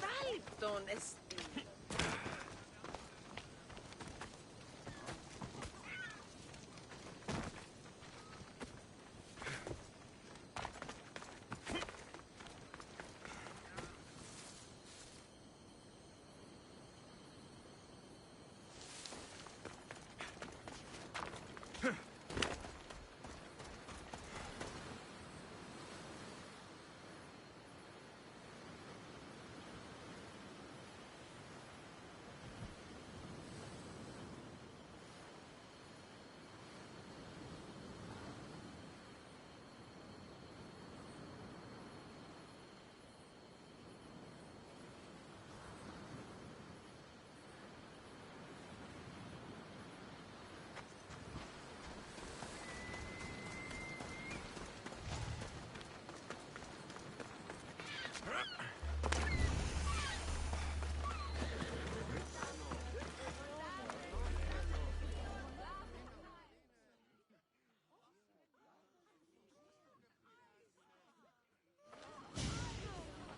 Κατάληπτον εστί.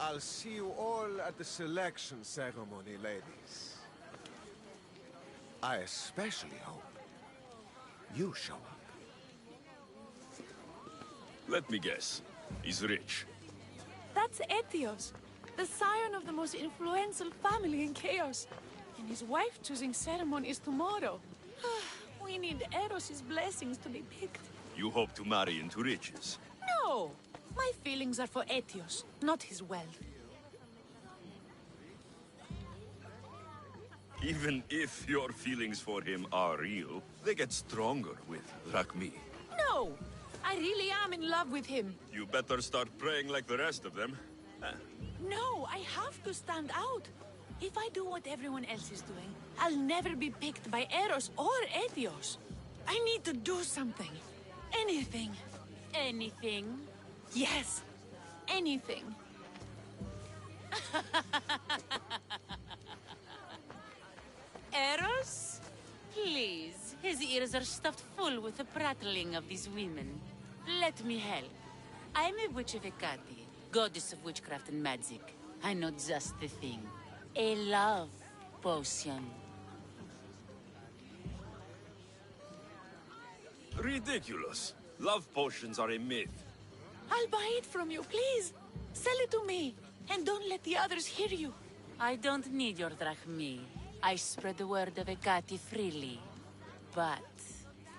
I'll see you all at the selection ceremony, ladies. I especially hope you show up. Let me guess. He's rich. That's Etios, the scion of the most influential family in Chaos. And his wife-choosing ceremony is tomorrow. We need Eros' blessings to be picked. You hope to marry into riches. No! My feelings are for Etios, not his wealth. Even if your feelings for him are real, they get stronger with Rachmi. No! I really am in love with him. You better start praying like the rest of them. No, I have to stand out. If I do what everyone else is doing, I'll never be picked by Eros or Etios. I need to do something. Anything. Anything? Yes. Anything. Eros? Please, his ears are stuffed full with the prattling of these women. Let me help. I'm a witch of Hecate, goddess of witchcraft and magic. I know just the thing. A love potion. Ridiculous. Love potions are a myth. I'll buy it from you, please. Sell it to me. And don't let the others hear you. I don't need your drachmi. I spread the word of Hecate freely. But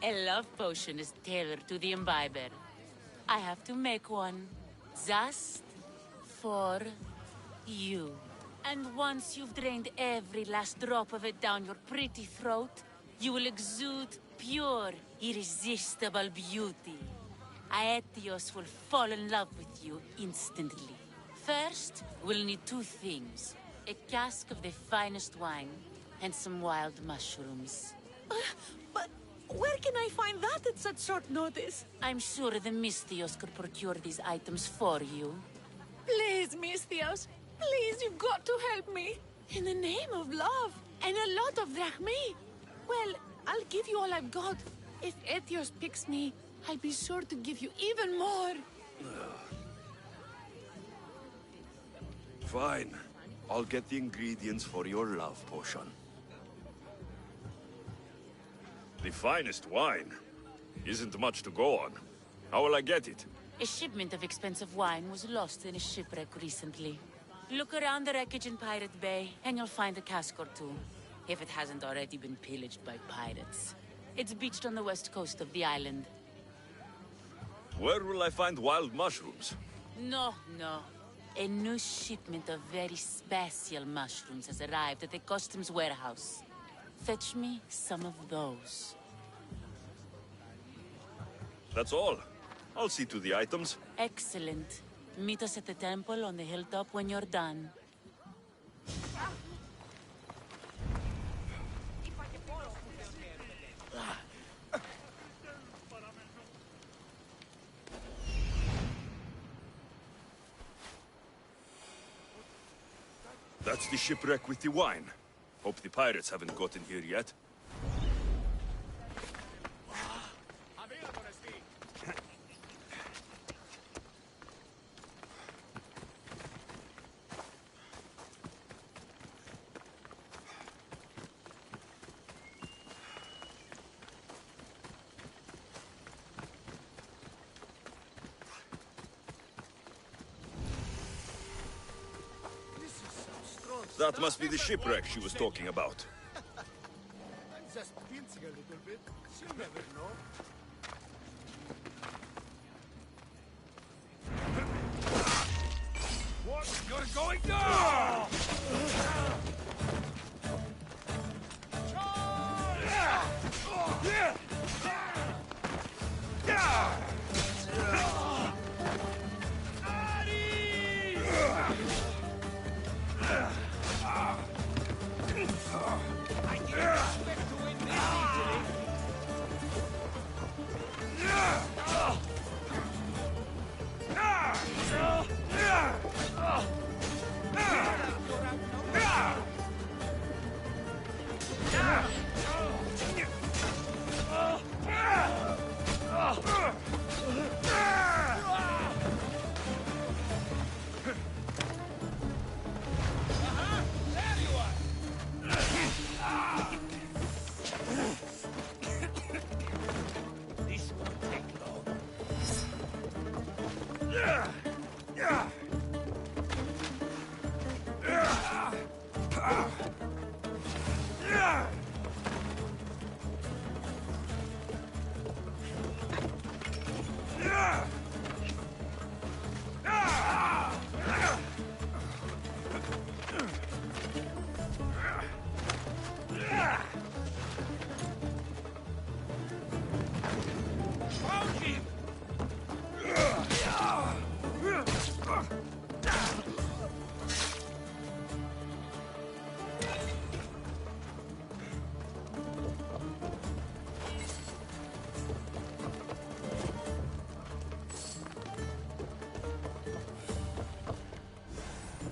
a love potion is tailored to the imbiber. I have to make one. Just for you. And once you've drained every last drop of it down your pretty throat, you will exude pure, irresistible beauty. Aetios will fall in love with you instantly. First, we'll need two things. A cask of the finest wine, and some wild mushrooms. But where can I find that at such short notice? I'm sure the Misthios could procure these items for you. Please, Misthios. Please, you've got to help me. In the name of love. And a lot of drachmi. Well, I'll give you all I've got. If Etios picks me, I'll be sure to give you even more. Fine. I'll get the ingredients for your love potion. The finest wine? Isn't much to go on. How will I get it? A shipment of expensive wine was lost in a shipwreck recently. Look around the wreckage in Pirate Bay, and you'll find a cask or two. If it hasn't already been pillaged by pirates. It's beached on the west coast of the island. Where will I find wild mushrooms? No. A new shipment of very special mushrooms has arrived at the customs warehouse. Fetch me some of those. That's all. I'll see to the items. Excellent. Meet us at the temple on the hilltop when you're done. That's the shipwreck with the wine. Hope the pirates haven't gotten here yet. That must be the shipwreck she was talking about. I'm just wincing a little bit. She'll never know. What? You're going down!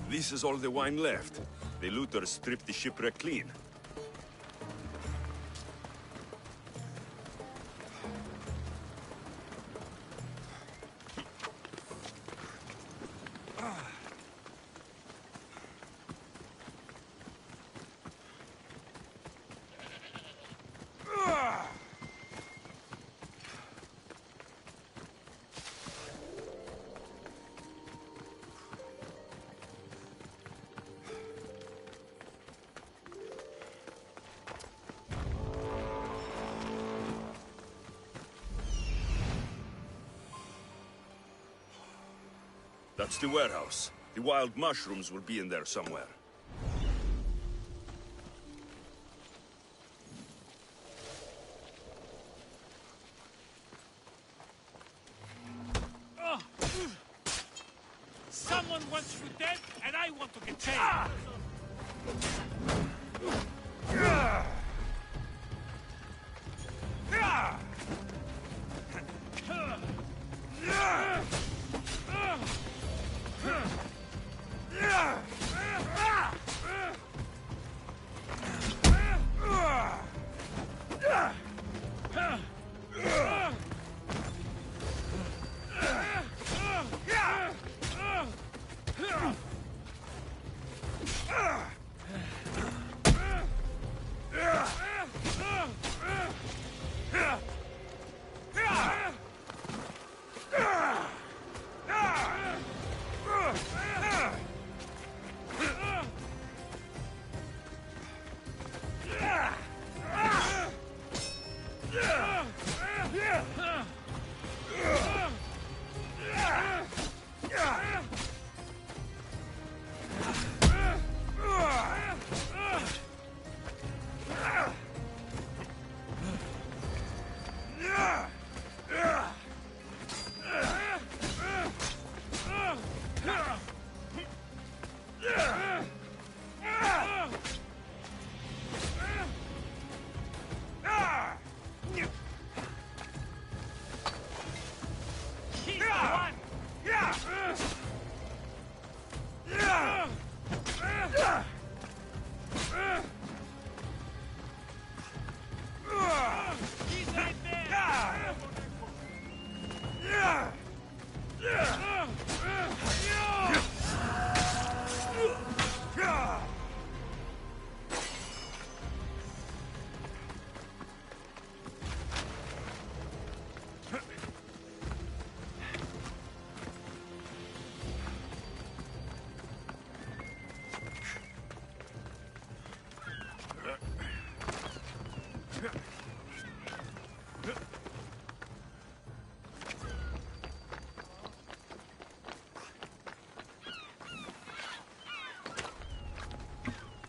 This is all the wine left. The looters stripped the shipwreck clean. That's the warehouse. The wild mushrooms will be in there somewhere. Someone wants you dead, and I want to get paid.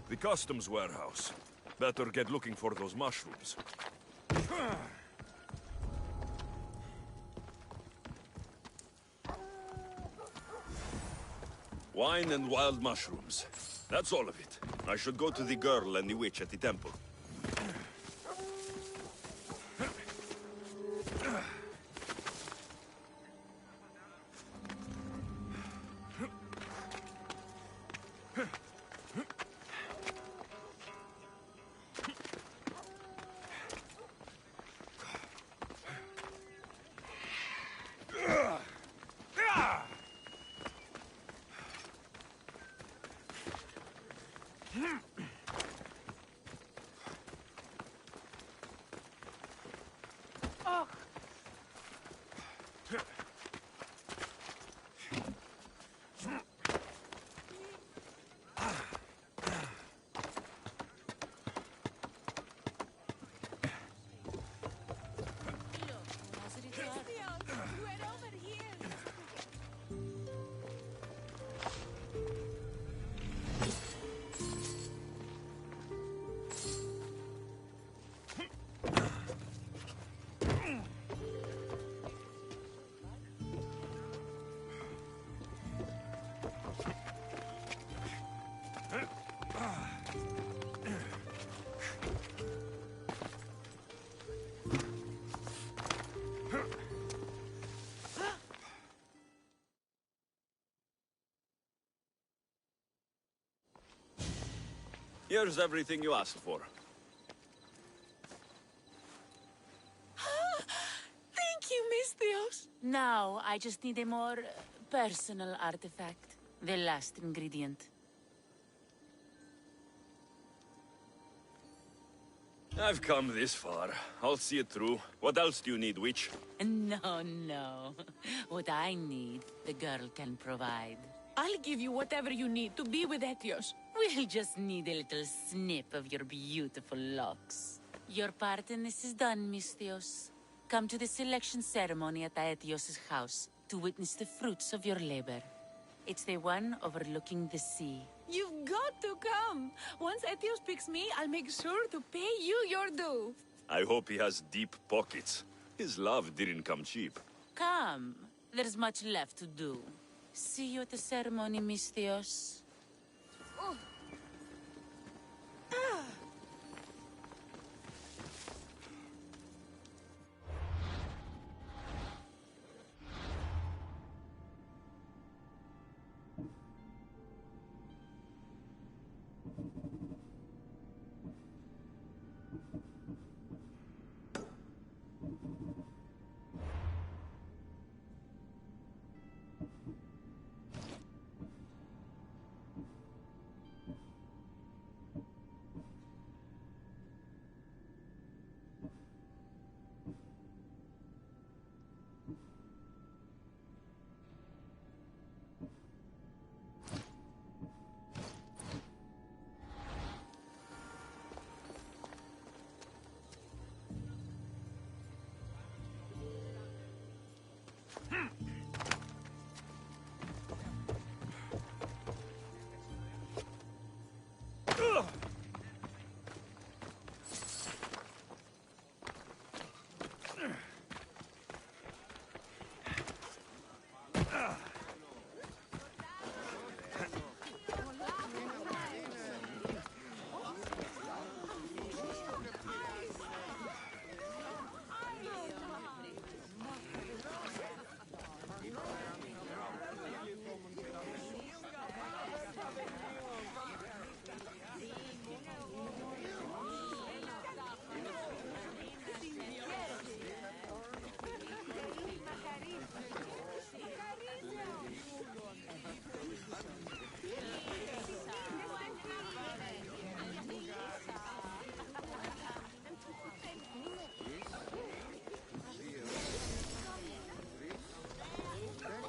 The customs warehouse. Better get looking for those mushrooms. Wine and wild mushrooms. That's all of it. I should go to the girl and the witch at the temple. Here's everything you asked for. Thank you, Misthios. Now, I just need a more personal artifact. The last ingredient. I've come this far. I'll see it through. What else do you need, witch? No, no. What I need, the girl can provide. I'll give you whatever you need to be with Etios. We'll just need a little snip of your beautiful locks. Your part in this is done, Misthios. Come to the selection ceremony at Aetios' house to witness the fruits of your labor. It's the one overlooking the sea. You've got to come. Once Etios picks me, I'll make sure to pay you your due. I hope he has deep pockets. His love didn't come cheap. Come. There's much left to do. See you at the ceremony, Misthios.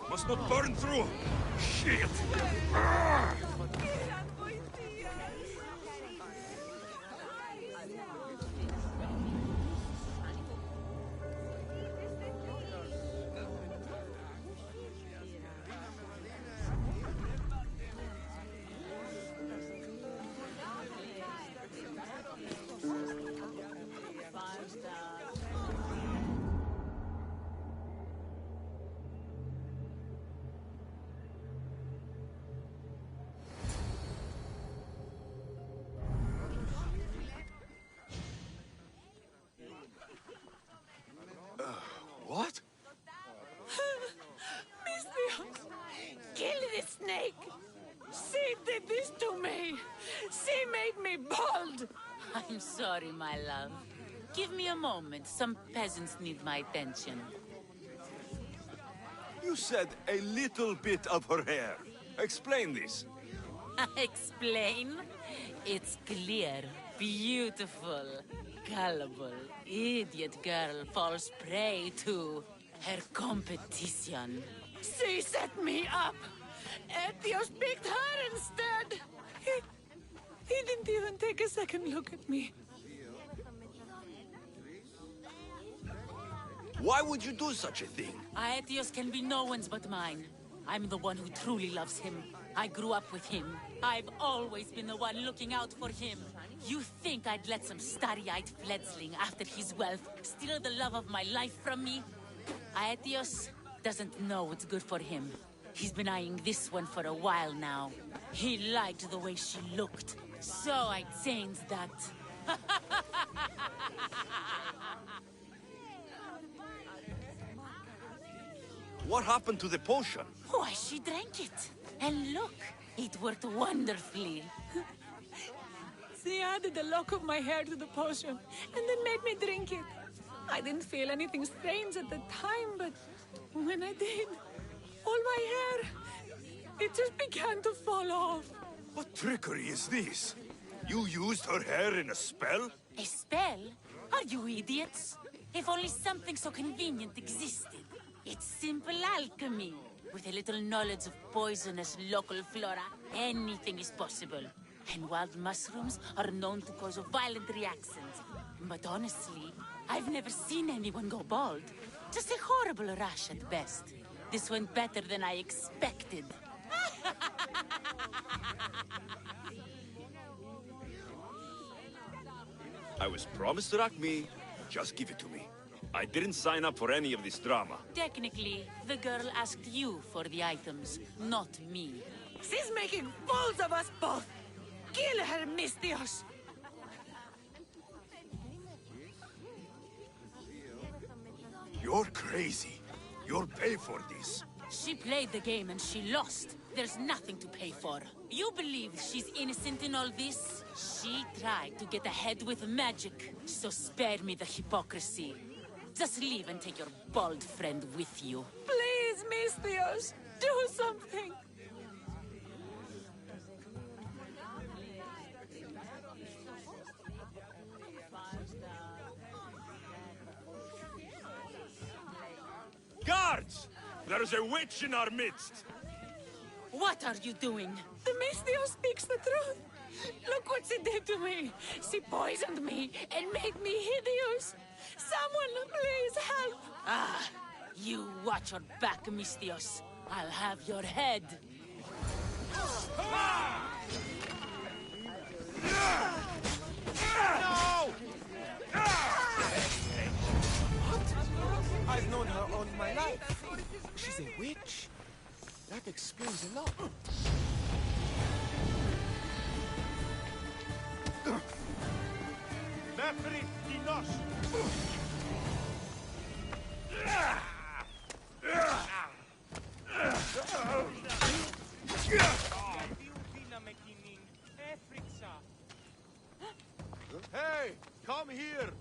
Must not burn through! Shit! sorry, my love. Give me a moment. Some peasants need my attention. You said a little bit of her hair. Explain this. Explain? It's clear, beautiful, gullible, idiot girl falls prey to her competition. She set me up. Etios picked her instead. He didn't even take a second look at me. Why would you do such a thing? Aetios can be no one's but mine. I'm the one who truly loves him. I grew up with him. I've always been the one looking out for him. You think I'd let some starry-eyed fledgling after his wealth steal the love of my life from me? Aetios doesn't know what's good for him. He's been eyeing this one for a while now. He liked the way she looked, so I changed that. What happened to the potion? Why, she drank it. And look, it worked wonderfully. She added a lock of my hair to the potion and then made me drink it. I didn't feel anything strange at the time, but when I did, all my hair, it just began to fall off. What trickery is this? You used her hair in a spell? A spell? Are you idiots? If only something so convenient existed. It's simple alchemy. With a little knowledge of poisonous local flora, anything is possible. And wild mushrooms are known to cause violent reactions. But honestly, I've never seen anyone go bald. Just a horrible rash at best. This went better than I expected. I was promised Rakmi. Just give it to me. I didn't sign up for any of this drama. Technically, the girl asked you for the items, not me. She's making fools of us both. Kill her, Misthios. You're crazy. You'll pay for this. She played the game and she lost. There's nothing to pay for. You believe she's innocent in all this? She tried to get ahead with magic, so spare me the hypocrisy. Just leave and take your bald friend with you. Please, Misthios, do something. Guards! There's a witch in our midst! What are you doing? The Misthios speaks the truth. Look what she did to me. She poisoned me and made me hideous. Someone, please help. Ah, you watch your back, Misthios. I'll have your head. No! I've known her all my life. She's a witch. That explains a lot. Mefri Dinos! Hey, come here.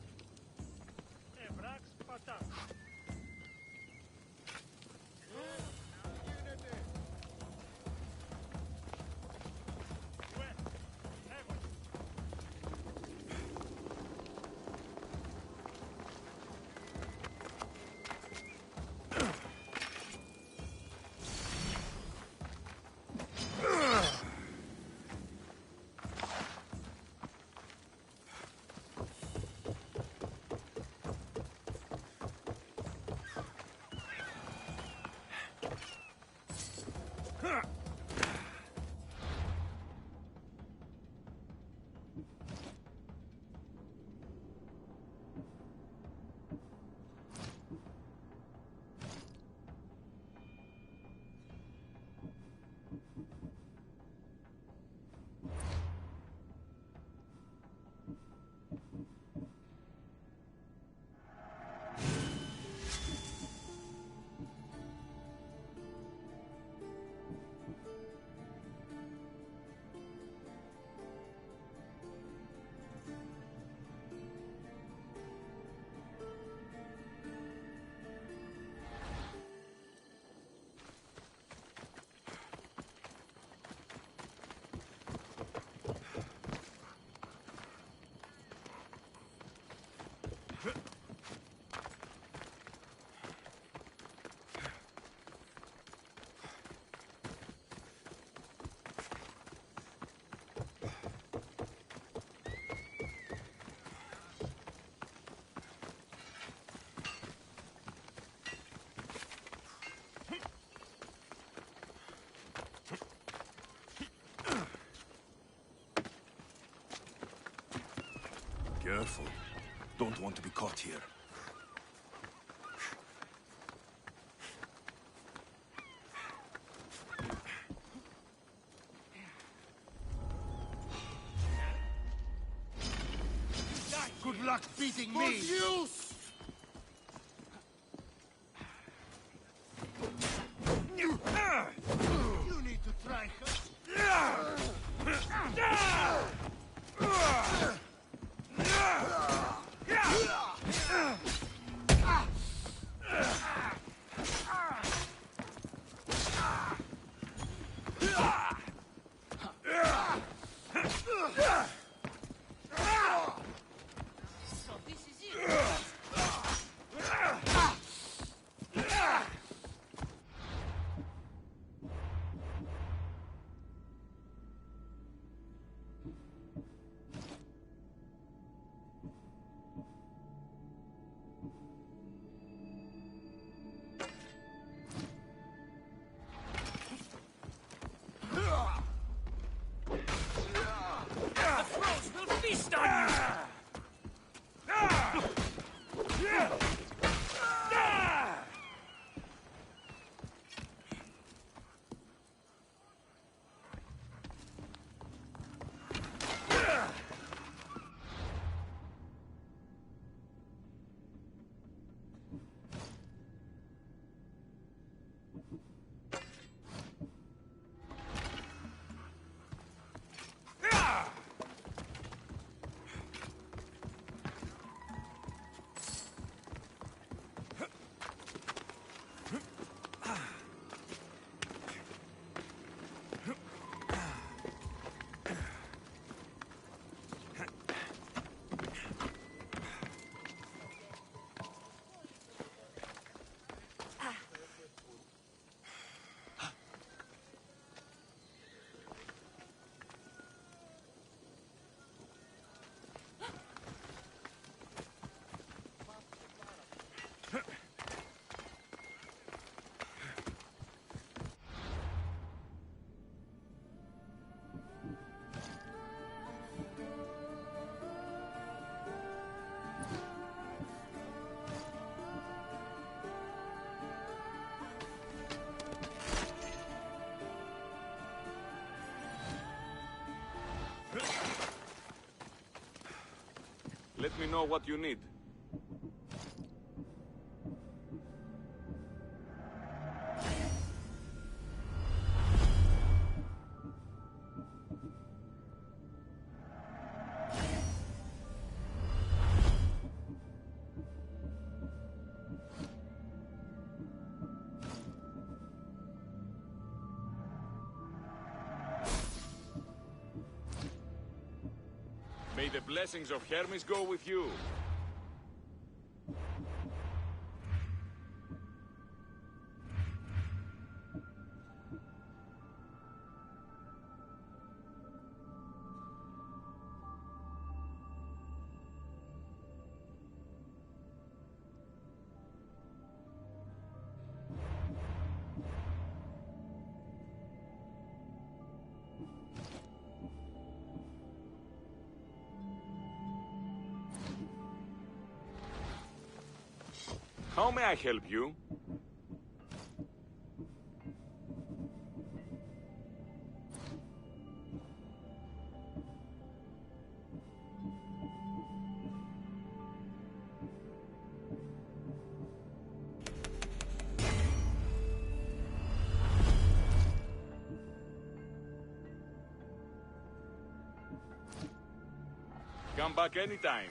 Careful. Don't want to be caught here. Good luck beating me! Use! You need to try. Let me know what you need. May the blessings of Hermes go with you. How may I help you? Come back anytime.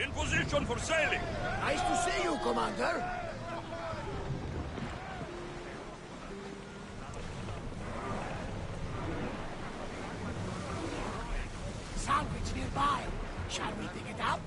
In position for sailing! Nice to see you, Commander. Salvage nearby. Shall we dig it up?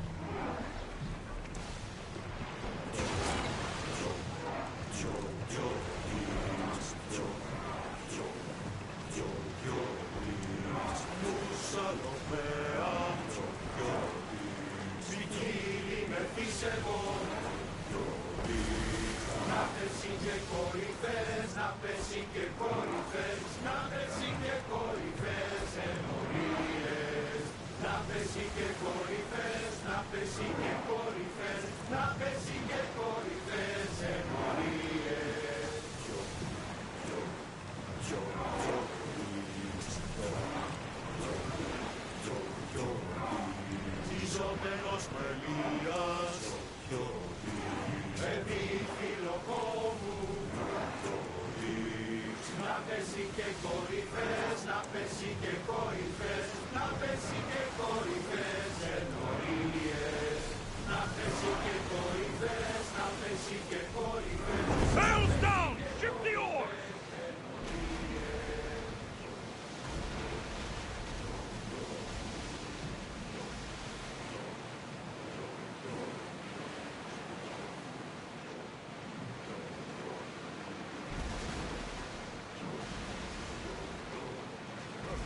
Sails down! Ship the oar!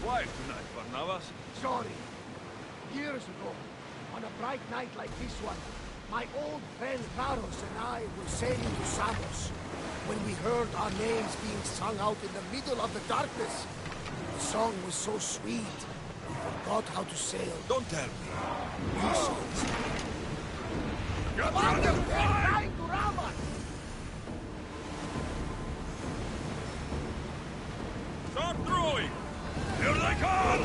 Quiet tonight, Barnabas. Sorry. Years ago, on a bright night like this one, my old friend Varos and I were sailing to Samos when we heard our names being sung out in the middle of the darkness. The song was so sweet, we forgot how to sail. Don't tell me. You saw it. Get Commander, ready! they're trying to ram us! Start throwing! Here they come!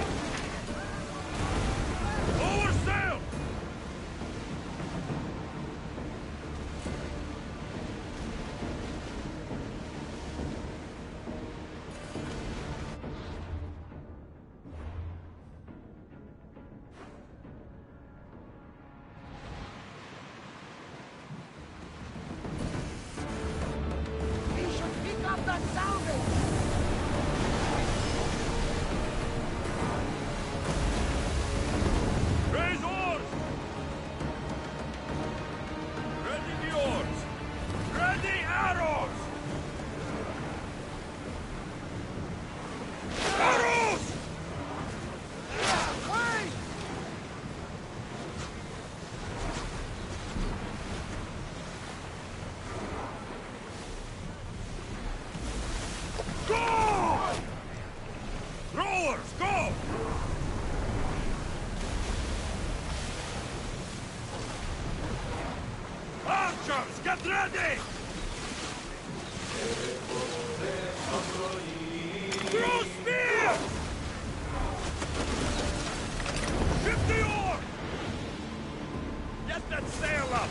Lower sail! We should pick up that salvage! Raise oars! Ready the oars! Ready arrows! Arrows! Hey! Go! Rowers, go! Archers, get ready! Throw spears! Ship the oar! Get that sail up!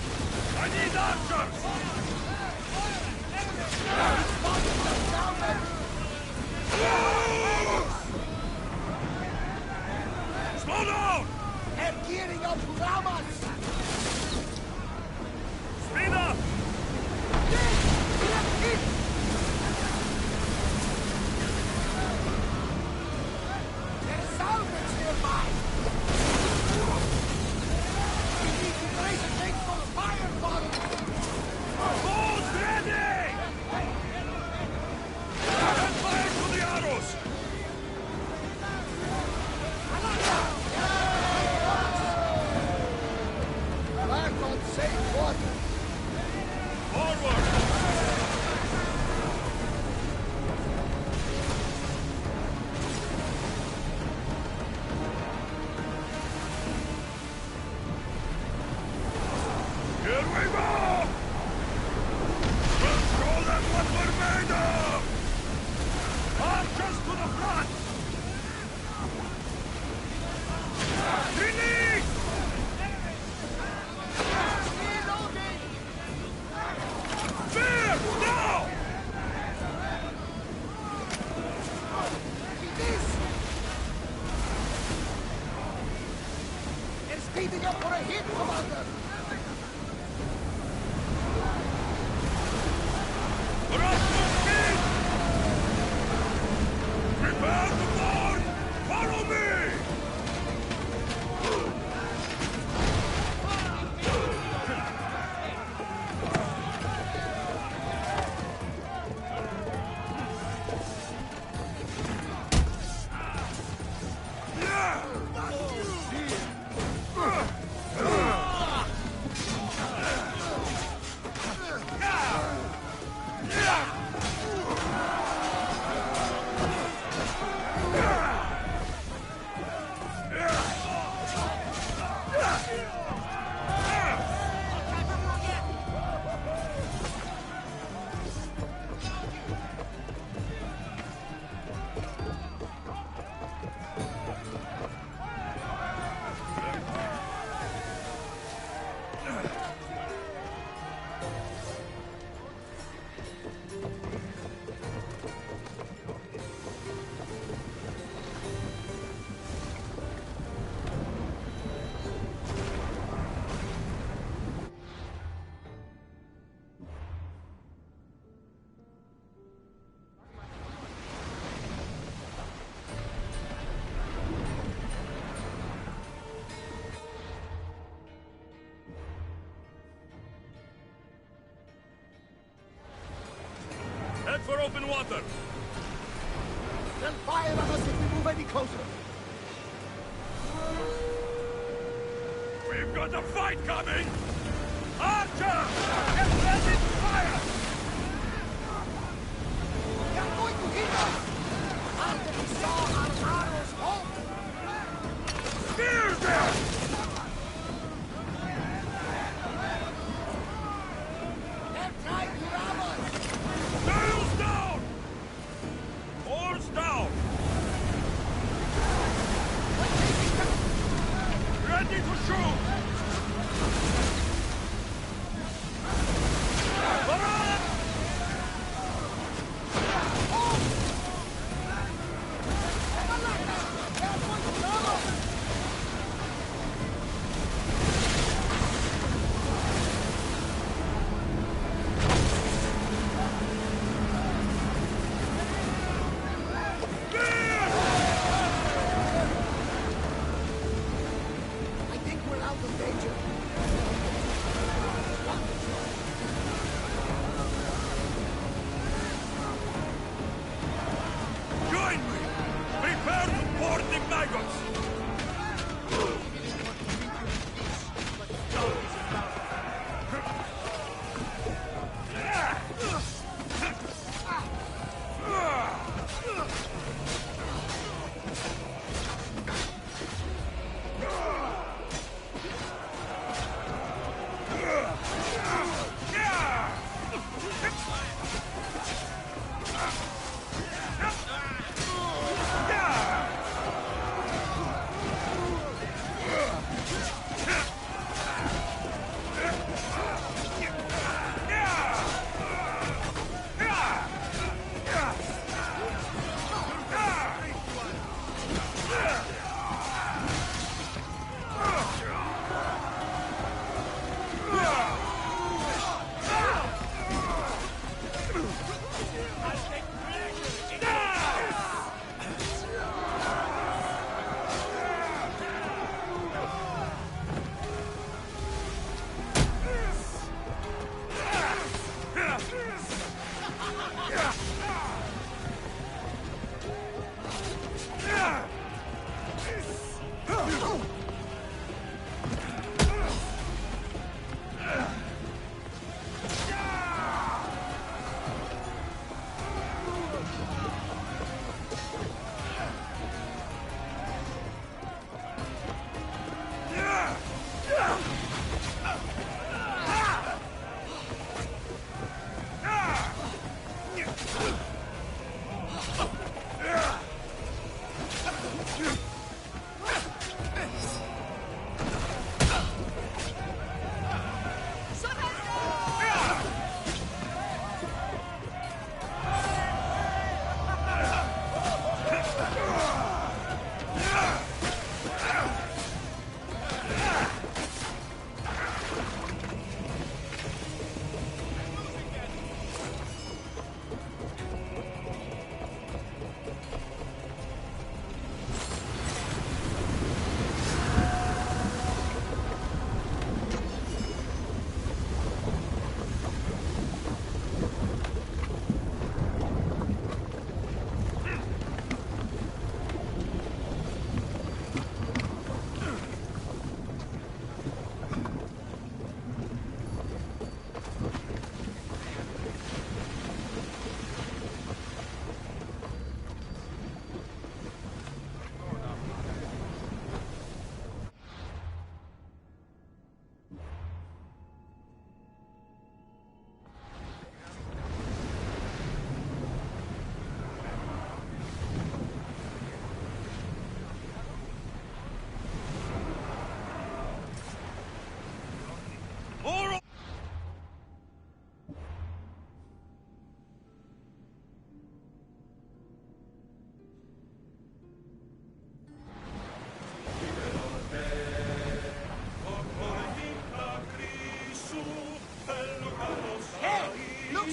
I need archers! Slow down! They're gearing up to ram us! Speed up! There's salvage nearby! We need to brace things for fire, Father! Bows ready! And fire to the arrows! Back on safe water! Forward! Here we go! We'll show them what we're made of! Archers to the front! Release! Spear! Now! This! They're speeding up for a hit, Commander! open water! They'll fire on us if we move any closer. We've got a fight coming! Archer! Get ready to fire! They're going to hit us! After we saw our arrows home! Spears there! They're trying to ram us! Sails down! Oars down! Ready to shoot! I think we're out of danger. Join me! Prepare to board the maggots!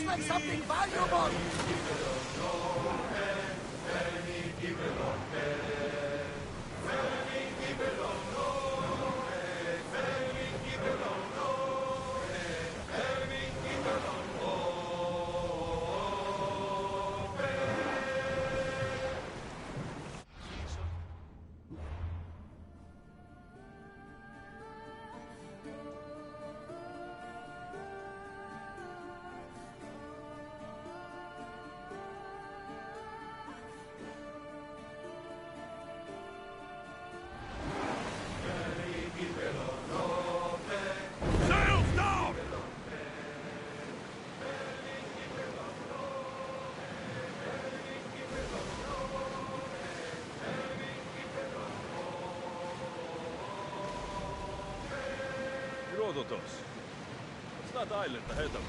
like something valuable! Herodotus. What's that island ahead of us?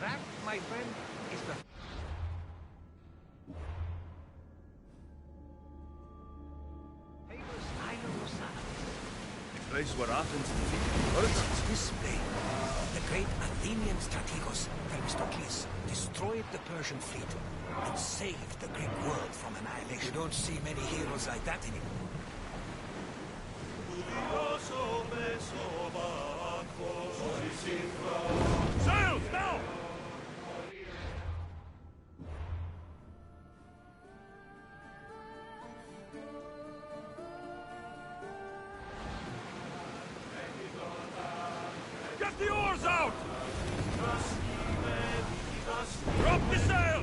That, my friend, is the... famous Isle of Salamis. The place where Athens defeated the Persians. This plain, the great Athenian strategos Themistocles destroyed the Persian fleet and saved the Greek world from annihilation. You don't see many heroes like that anymore. Sails now! Get the oars out! Drop the sail!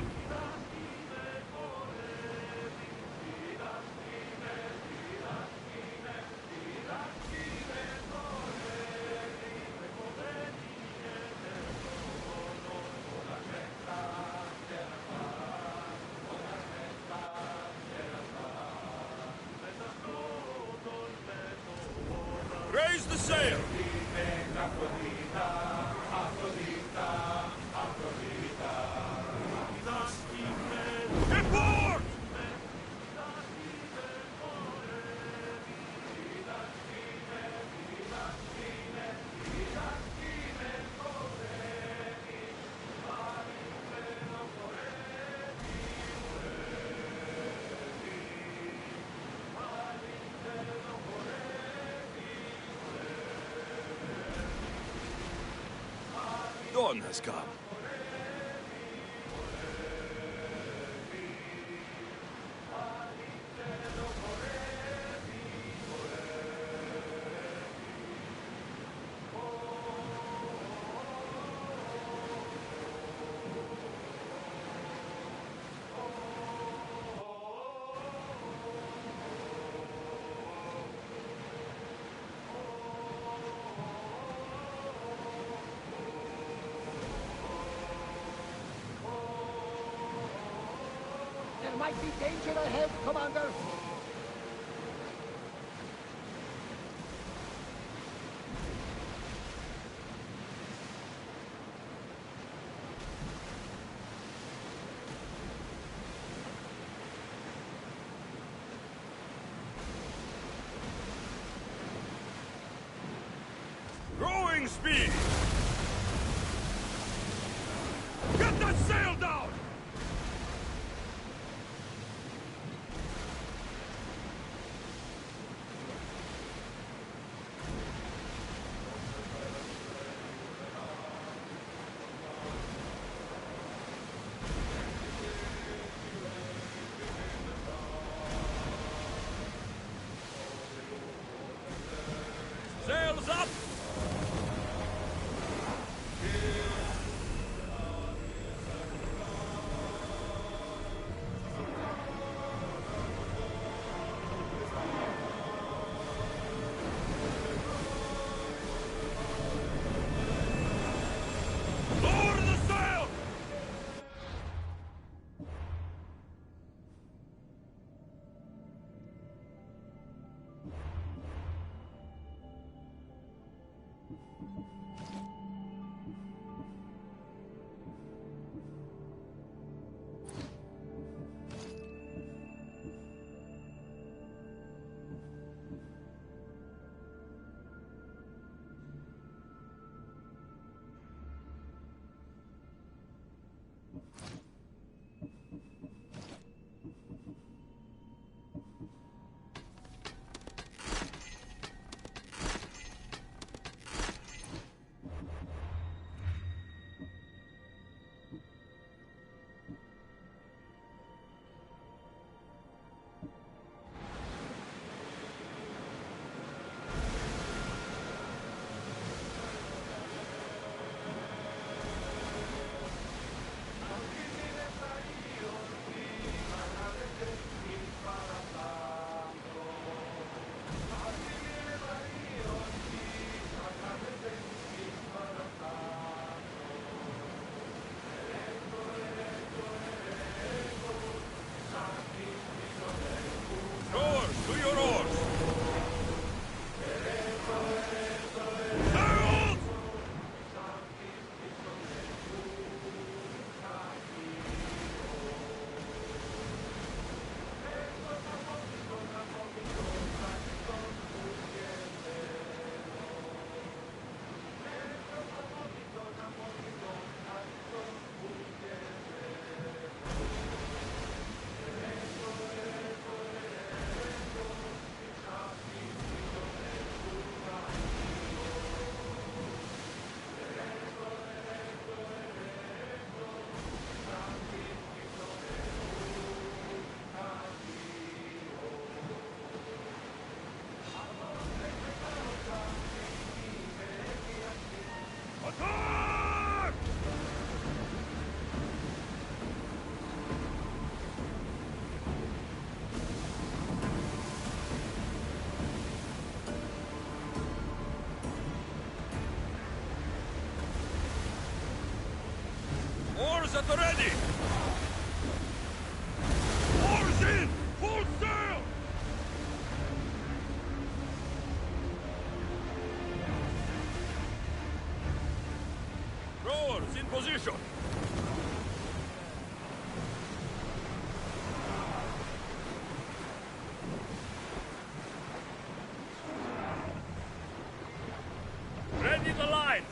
Raise the sail! Get board! Dawn has come. There might be danger ahead, Commander. Rowing speed! Get that sail down! Sails up! Sails at the ready! Oars in! Full sail! Rowers in position! Ready the lines!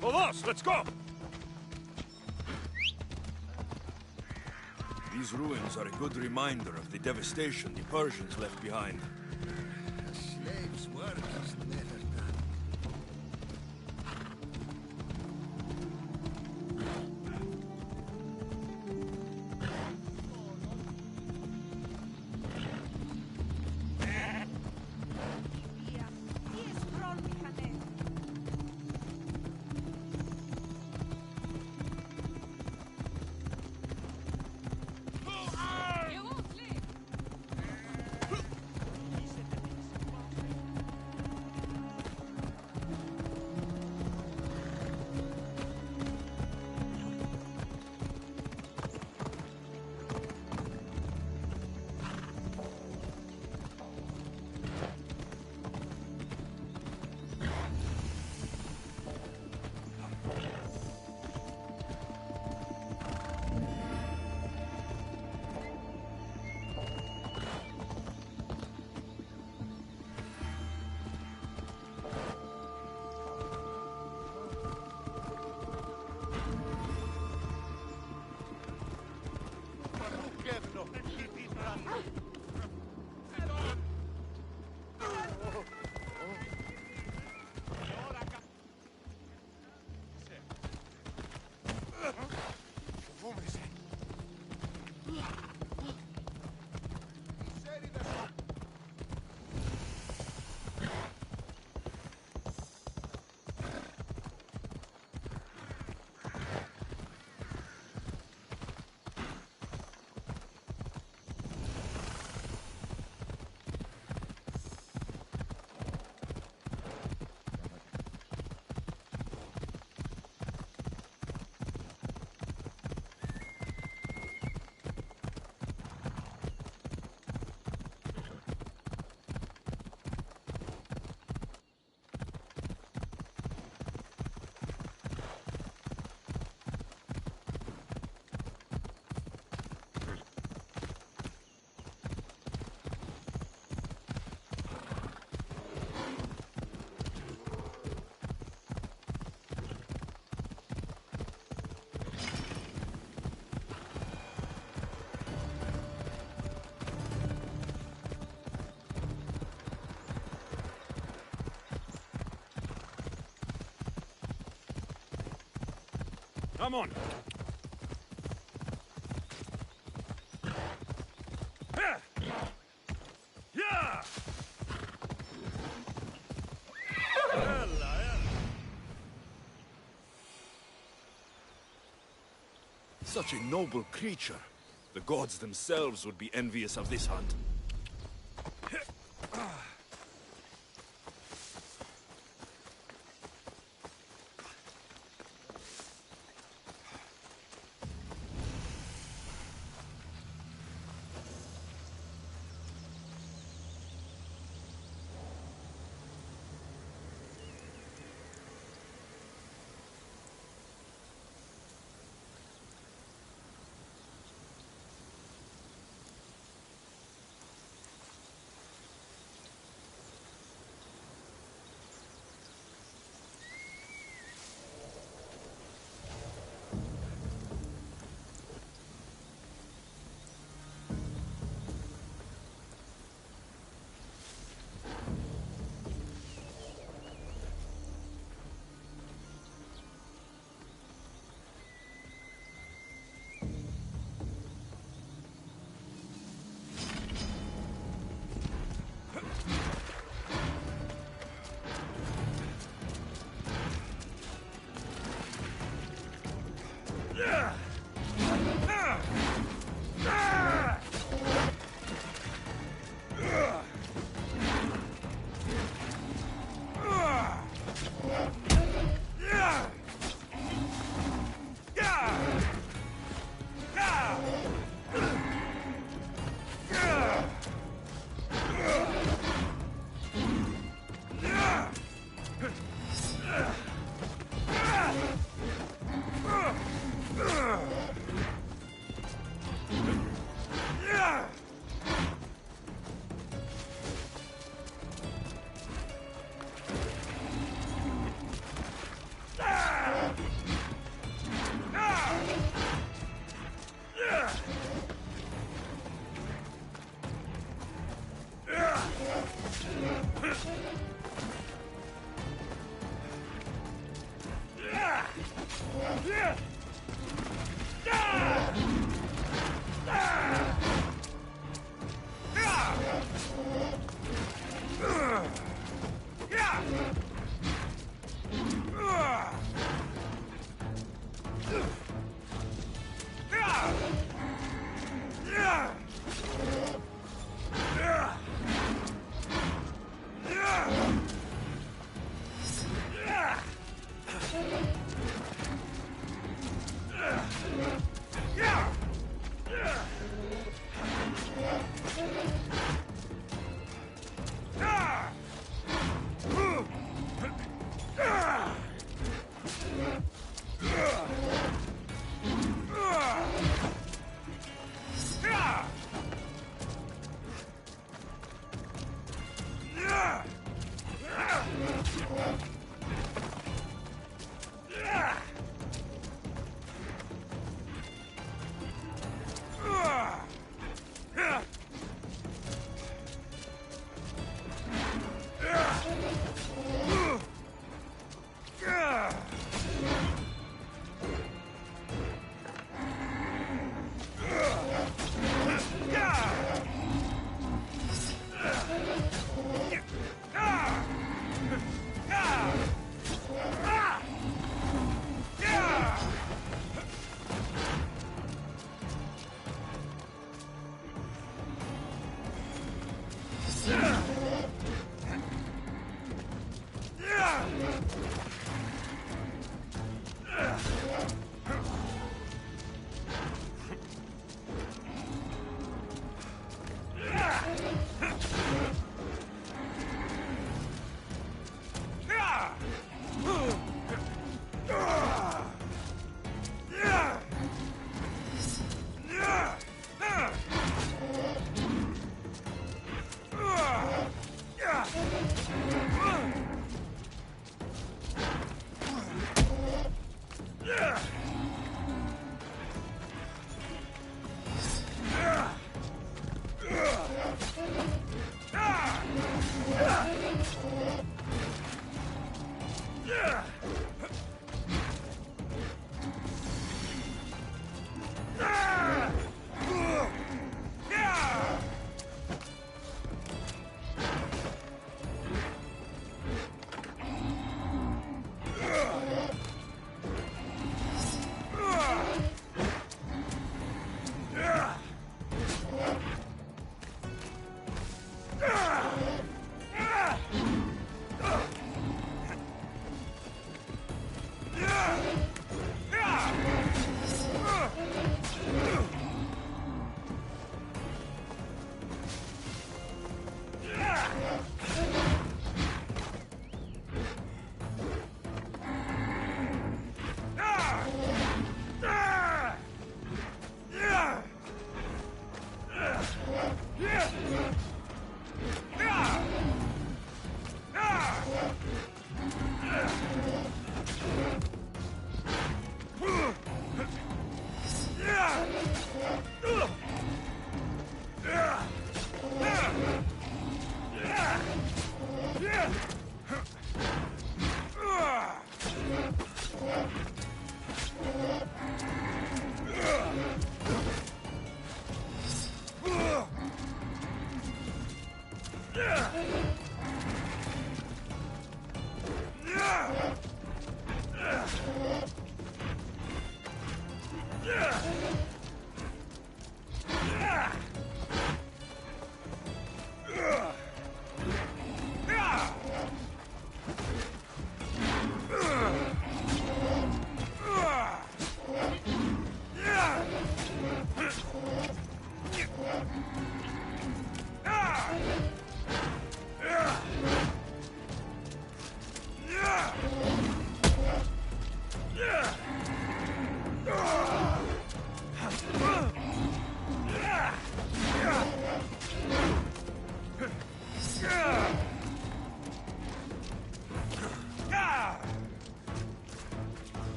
Vamos, let's go! These ruins are a good reminder of the devastation the Persians left behind. A slave's work is never done. Come on! Yeah! Such a noble creature. The gods themselves would be envious of this hunt.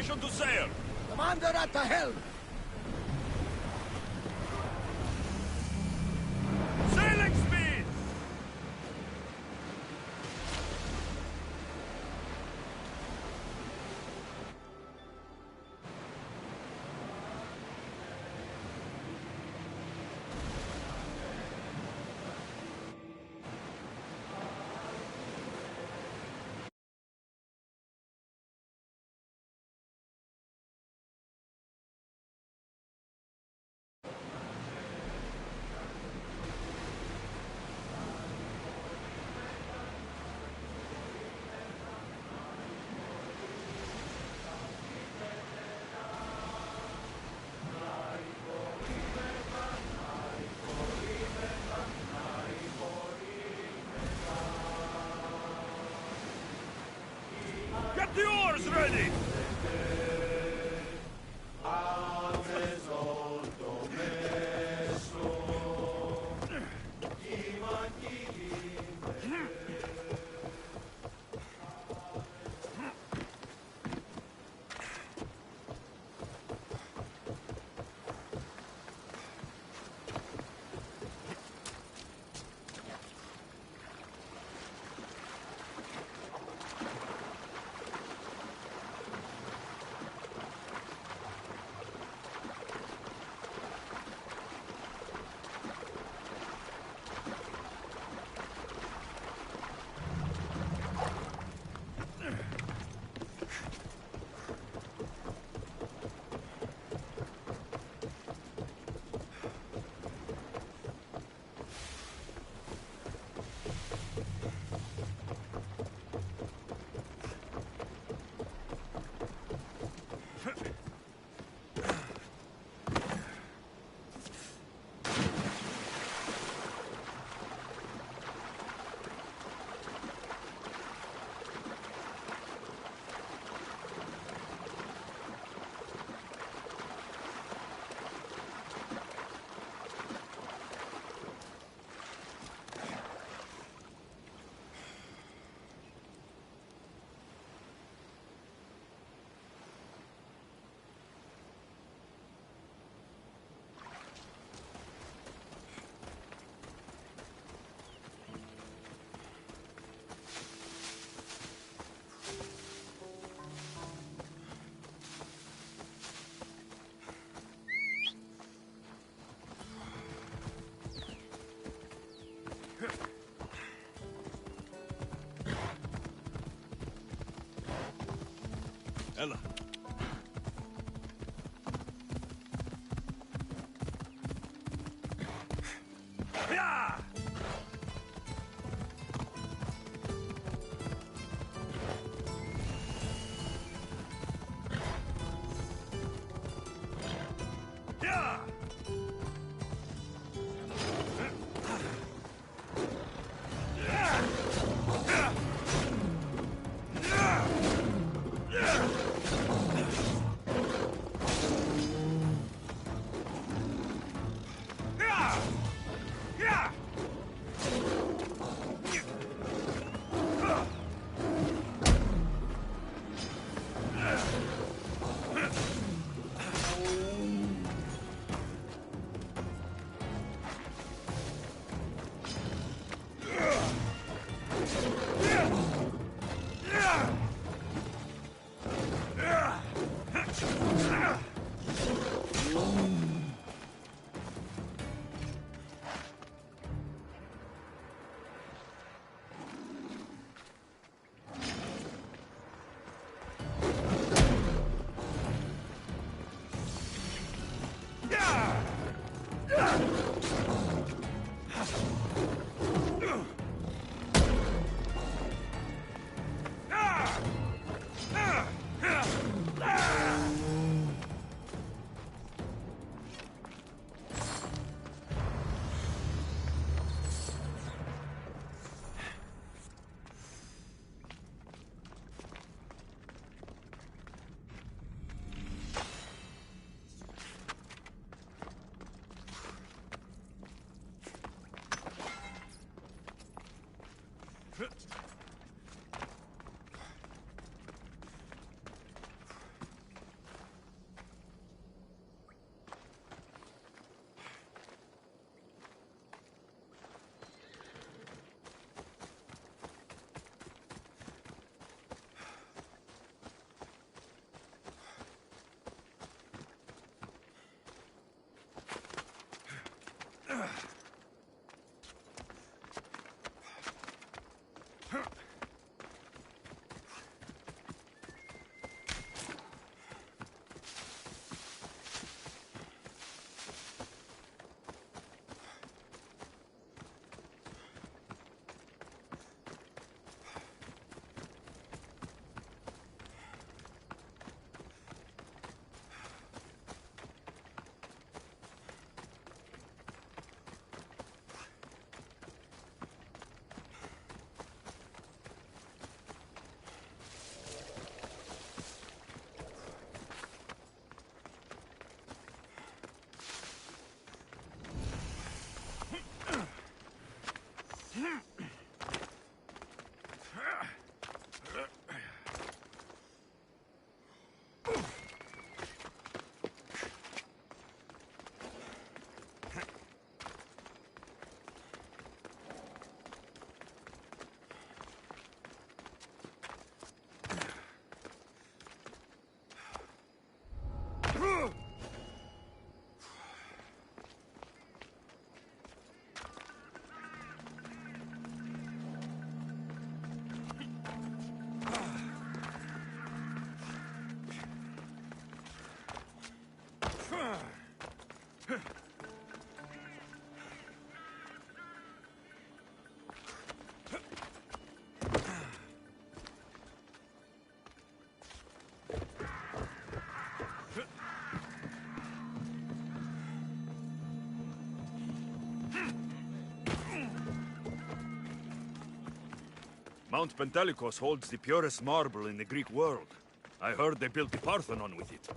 Position to sail! Commander at the helm! Sailing speed! Get the oars ready! Ella. Yeah! Yeah! Yeah! Mount Pentelicus holds the purest marble in the Greek world. I heard they built the Parthenon with it.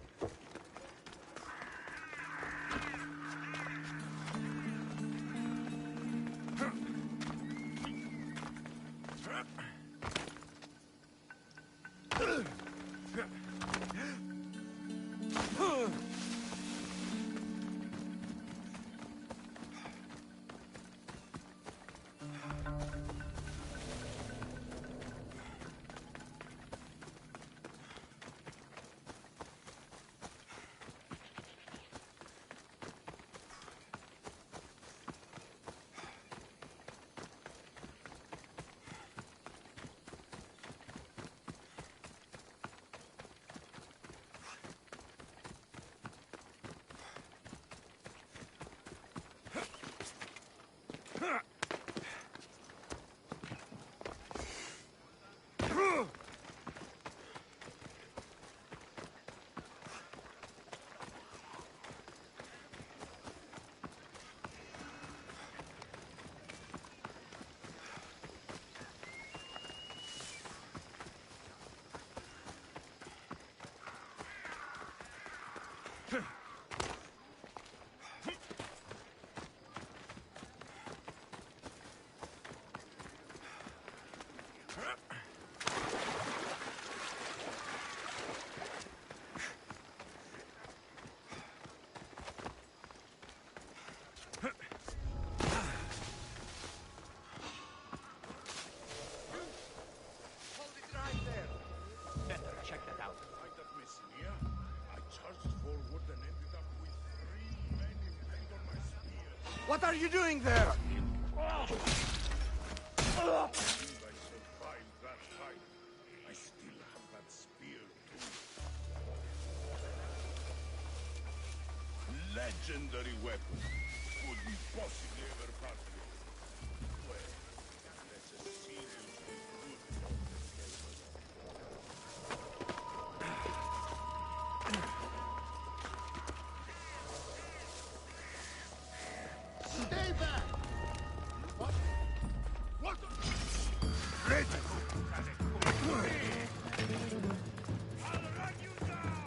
What are you doing there? I survived that fight. I still have that spear too. Legendary weapon. Could we possibly ever part with it? Well, that's a seriously good Stay back! What? What? Ready! I'll run you down!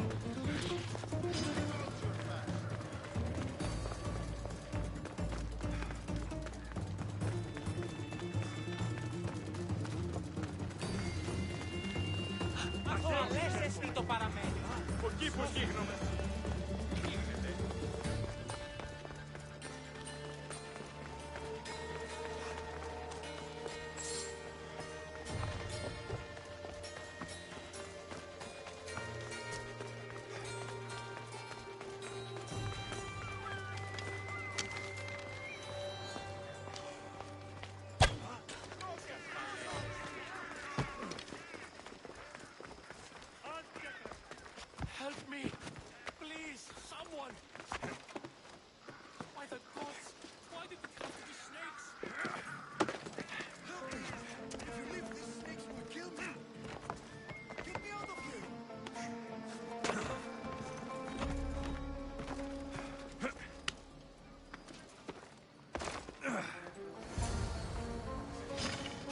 Help me! Please, someone! By the gods, why did it have to be snakes? If you leave these snakes will kill me! Get me out of here!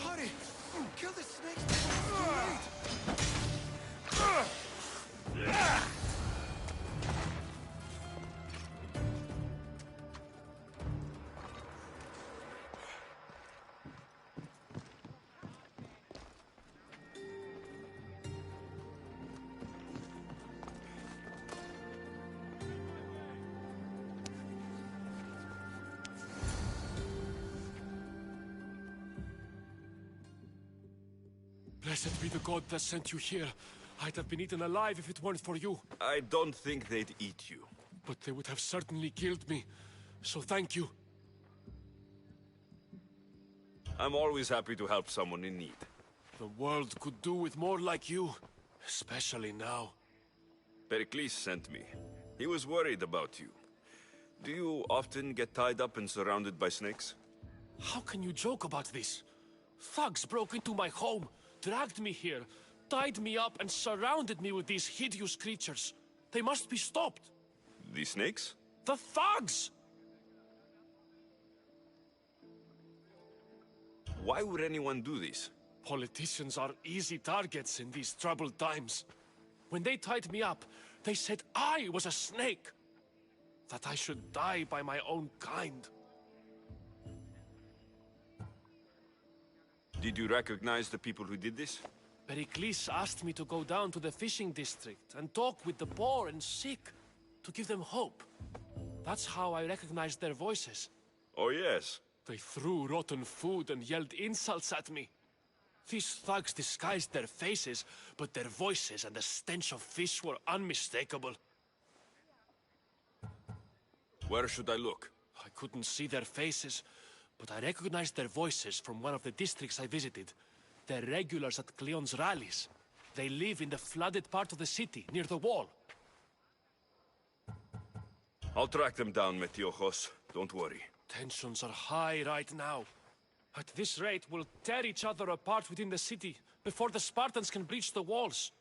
Hurry! Kill the snakes before it's too late! Blessed be the god that sent you here. I'd have been eaten alive if it weren't for you. I don't think they'd eat you. But they would have certainly killed me. So thank you. I'm always happy to help someone in need. The world could do with more like you. Especially now. Pericles sent me. He was worried about you. Do you often get tied up and surrounded by snakes? How can you joke about this? Thugs broke into my home, dragged me here, tied me up and surrounded me with these hideous creatures. They must be stopped. The snakes? The thugs! Why would anyone do this? Politicians are easy targets in these troubled times. When they tied me up, they said I was a snake. That I should die by my own kind. Did you recognize the people who did this? Pericles asked me to go down to the fishing district and talk with the poor and sick, to give them hope. That's how I recognized their voices. Oh, yes. They threw rotten food and yelled insults at me. These thugs disguised their faces, but their voices and the stench of fish were unmistakable. Where should I look? I couldn't see their faces, but I recognized their voices from one of the districts I visited. They're regulars at Cleon's rallies. They live in the flooded part of the city, near the wall. I'll track them down, Metiojos. Don't worry. Tensions are high right now. At this rate, we'll tear each other apart within the city, before the Spartans can breach the walls.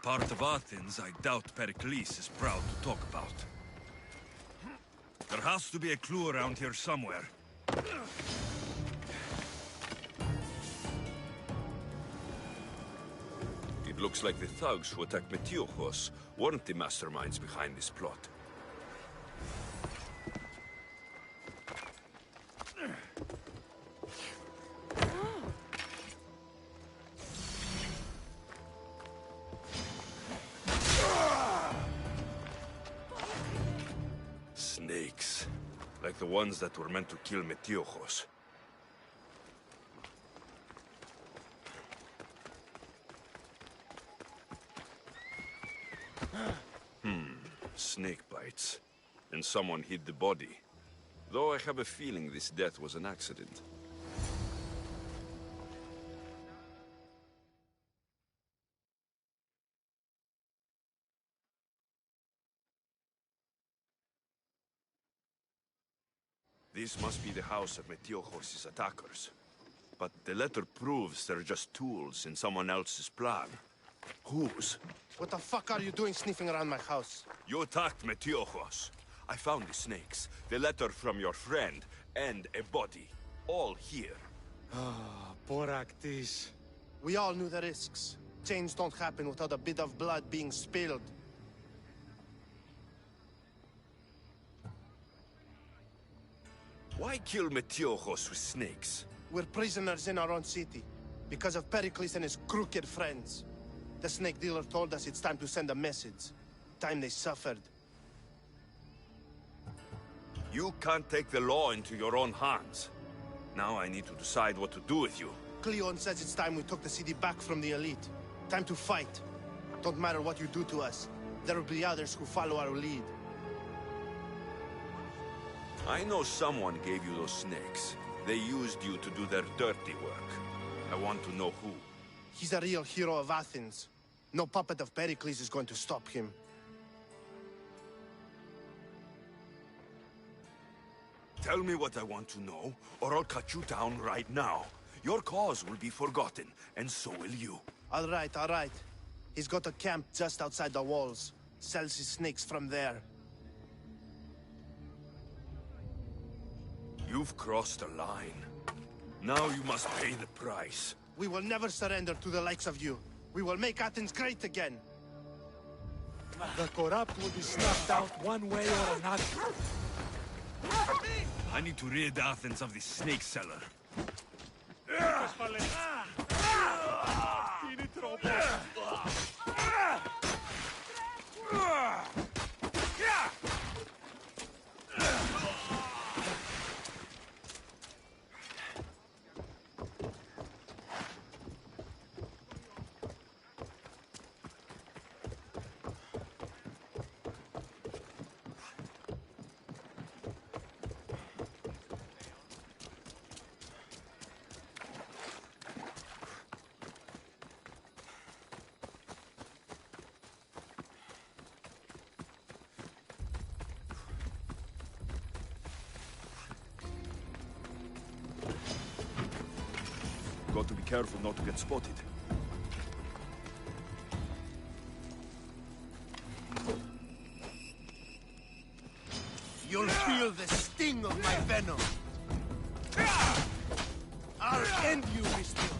Part of Athens I doubt Pericles is proud to talk about. There has to be a clue around here somewhere. It looks like the thugs who attacked Metiojos weren't the masterminds behind this plot. Snakes. Like the ones that were meant to kill Metiojos. Snake bites. And someone hid the body. Though I have a feeling this death was an accident. This must be the house of Metiojos' attackers. But the letter proves they're just tools in someone else's plan. Whose? What the fuck are you doing sniffing around my house? You attacked Metiojos. I found the snakes, the letter from your friend, and a body. All here. Poor Actis. We all knew the risks. Change don't happen without a bit of blood being spilled. Why kill Metiojos with snakes? We're prisoners in our own city, because of Pericles and his crooked friends. The snake dealer told us it's time to send a message. Time they suffered. You can't take the law into your own hands. Now I need to decide what to do with you. Cleon says it's time we took the city back from the elite. Time to fight. Don't matter what you do to us. There will be others who follow our lead. I know someone gave you those snakes. They used you to do their dirty work. I want to know who. He's a real hero of Athens. No puppet of Pericles is going to stop him. Tell me what I want to know, or I'll cut you down right now. Your cause will be forgotten, and so will you. All right, all right. He's got a camp just outside the walls. Sells his snakes from there. You've crossed a line. Now you must pay the price. We will never surrender to the likes of you. We will make Athens great again. The corrupt will be snuffed out one way or another. I need to rid Athens of this snake seller. male! Fini troppo! Got to be careful not to get spotted. You'll feel the sting of my venom. I'll end you, Misthios.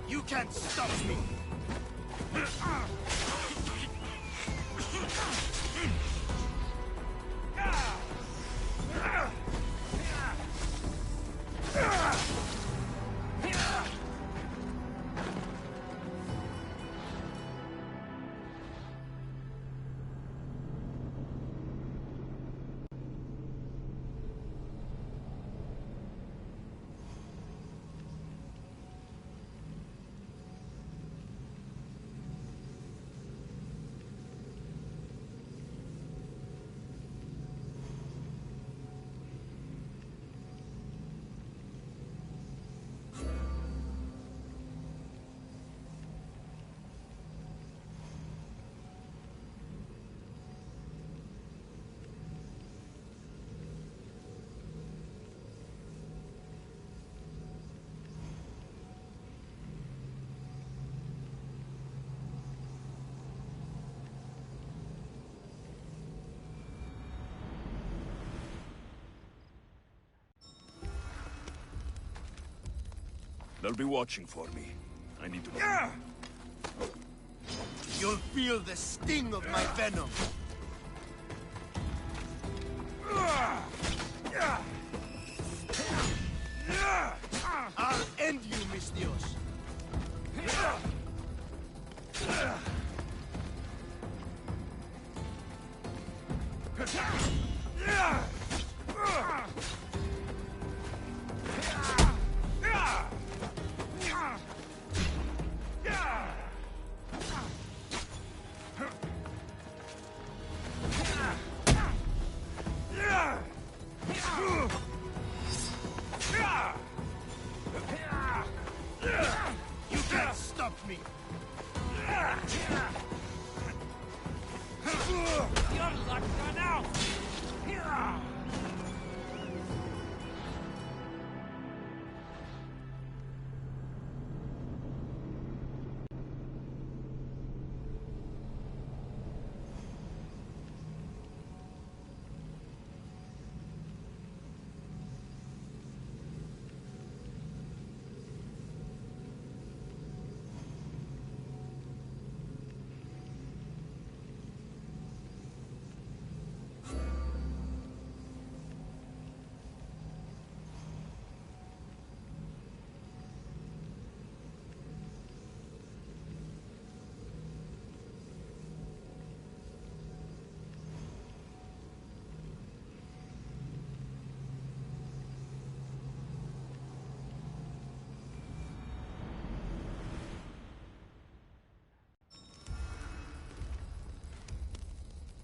You can't stop me. They'll be watching for me. I need to go. You'll feel the sting of my venom. I'll end you, Misthios. You can't stop me. Your luck run out!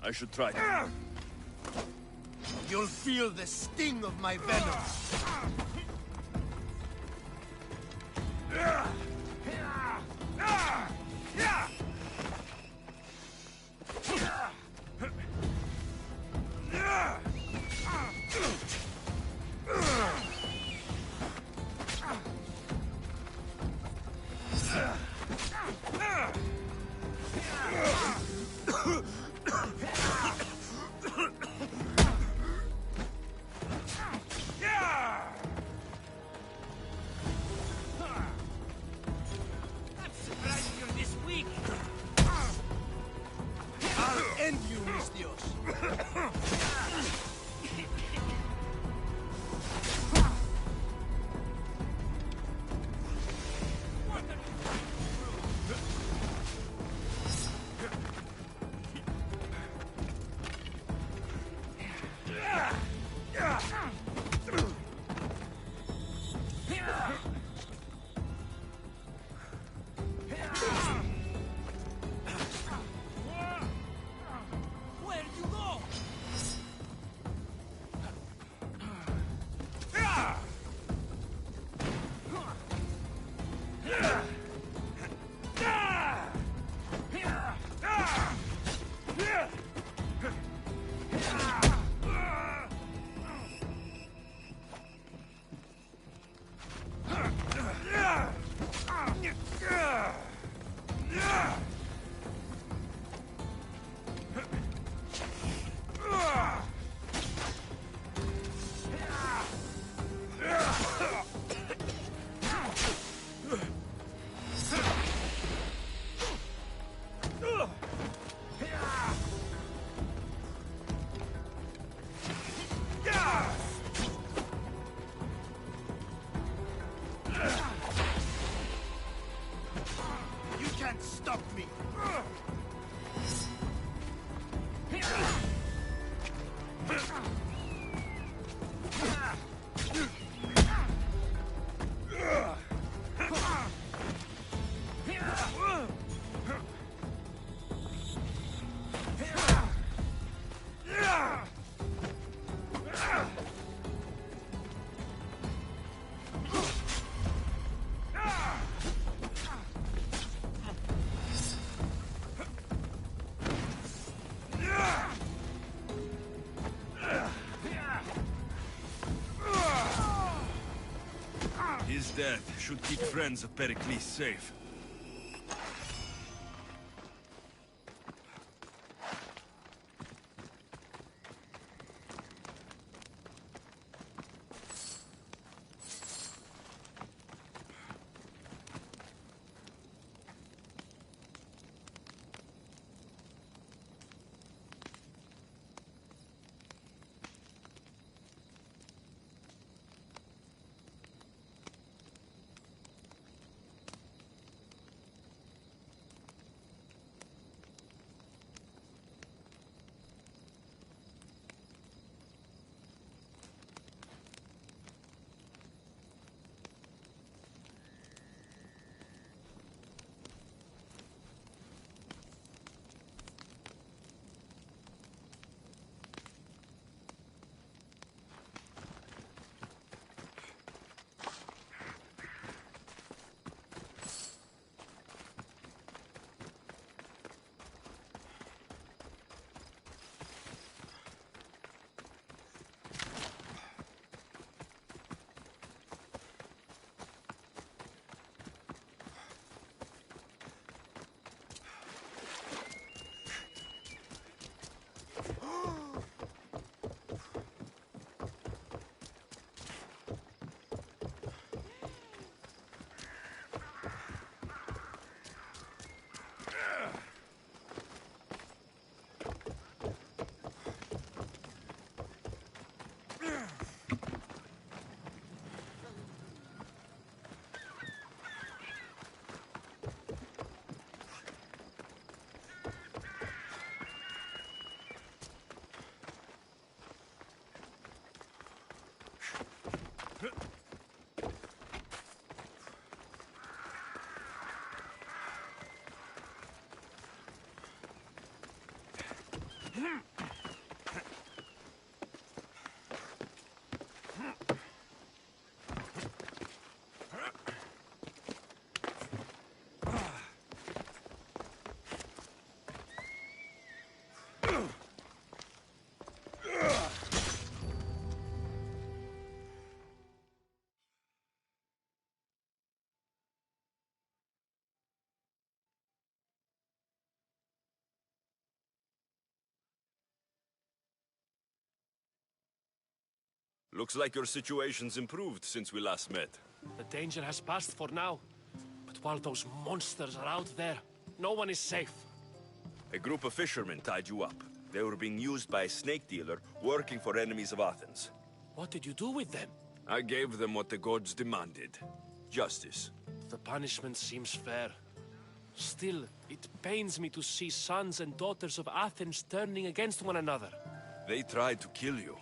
I should try that. You'll feel the sting of my venom. Misthios! Where'd you go? You can't stop me! His death should keep friends of Pericles safe. Looks like your situation's improved since we last met. The danger has passed for now. But while those monsters are out there, no one is safe. A group of fishermen tied you up. They were being used by a snake dealer working for enemies of Athens. What did you do with them? I gave them what the gods demanded. Justice. The punishment seems fair. Still, it pains me to see sons and daughters of Athens turning against one another. They tried to kill you.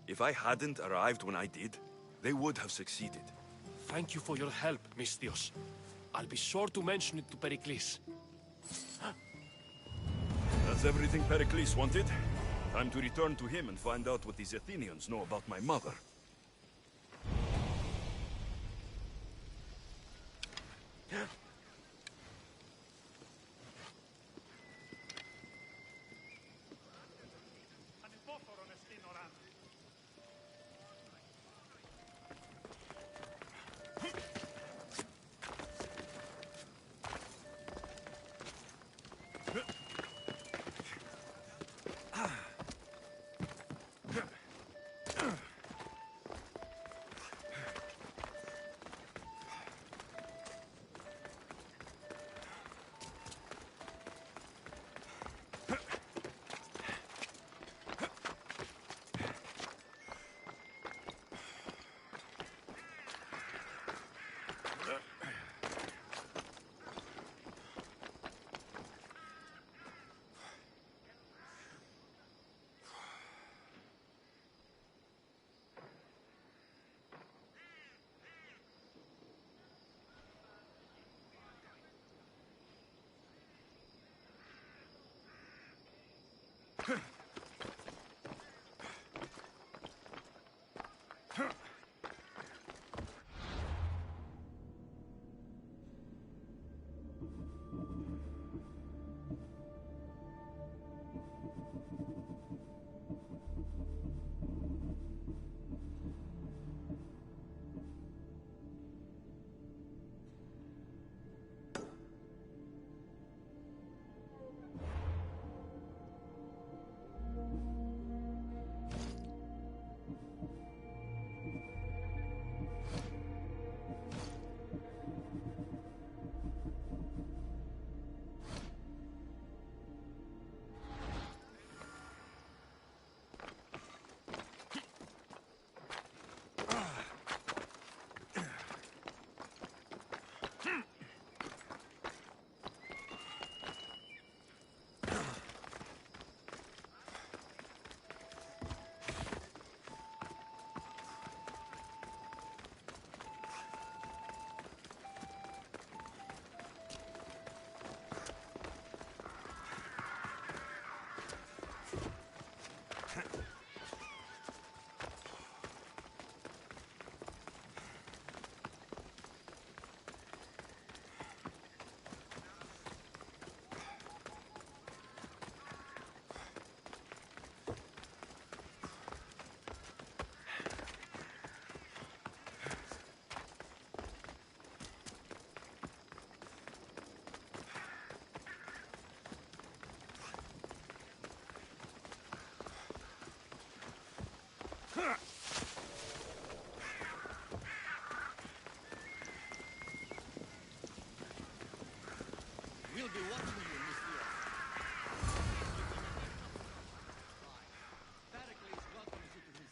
If I hadn't arrived when I did, they would have succeeded. Thank you for your help, Misthios. I'll be sure to mention it to Pericles. That's everything Pericles wanted. Time to return to him and find out what these Athenians know about my mother. We'll be watching you, Misthios. Pericles welcomes you to his...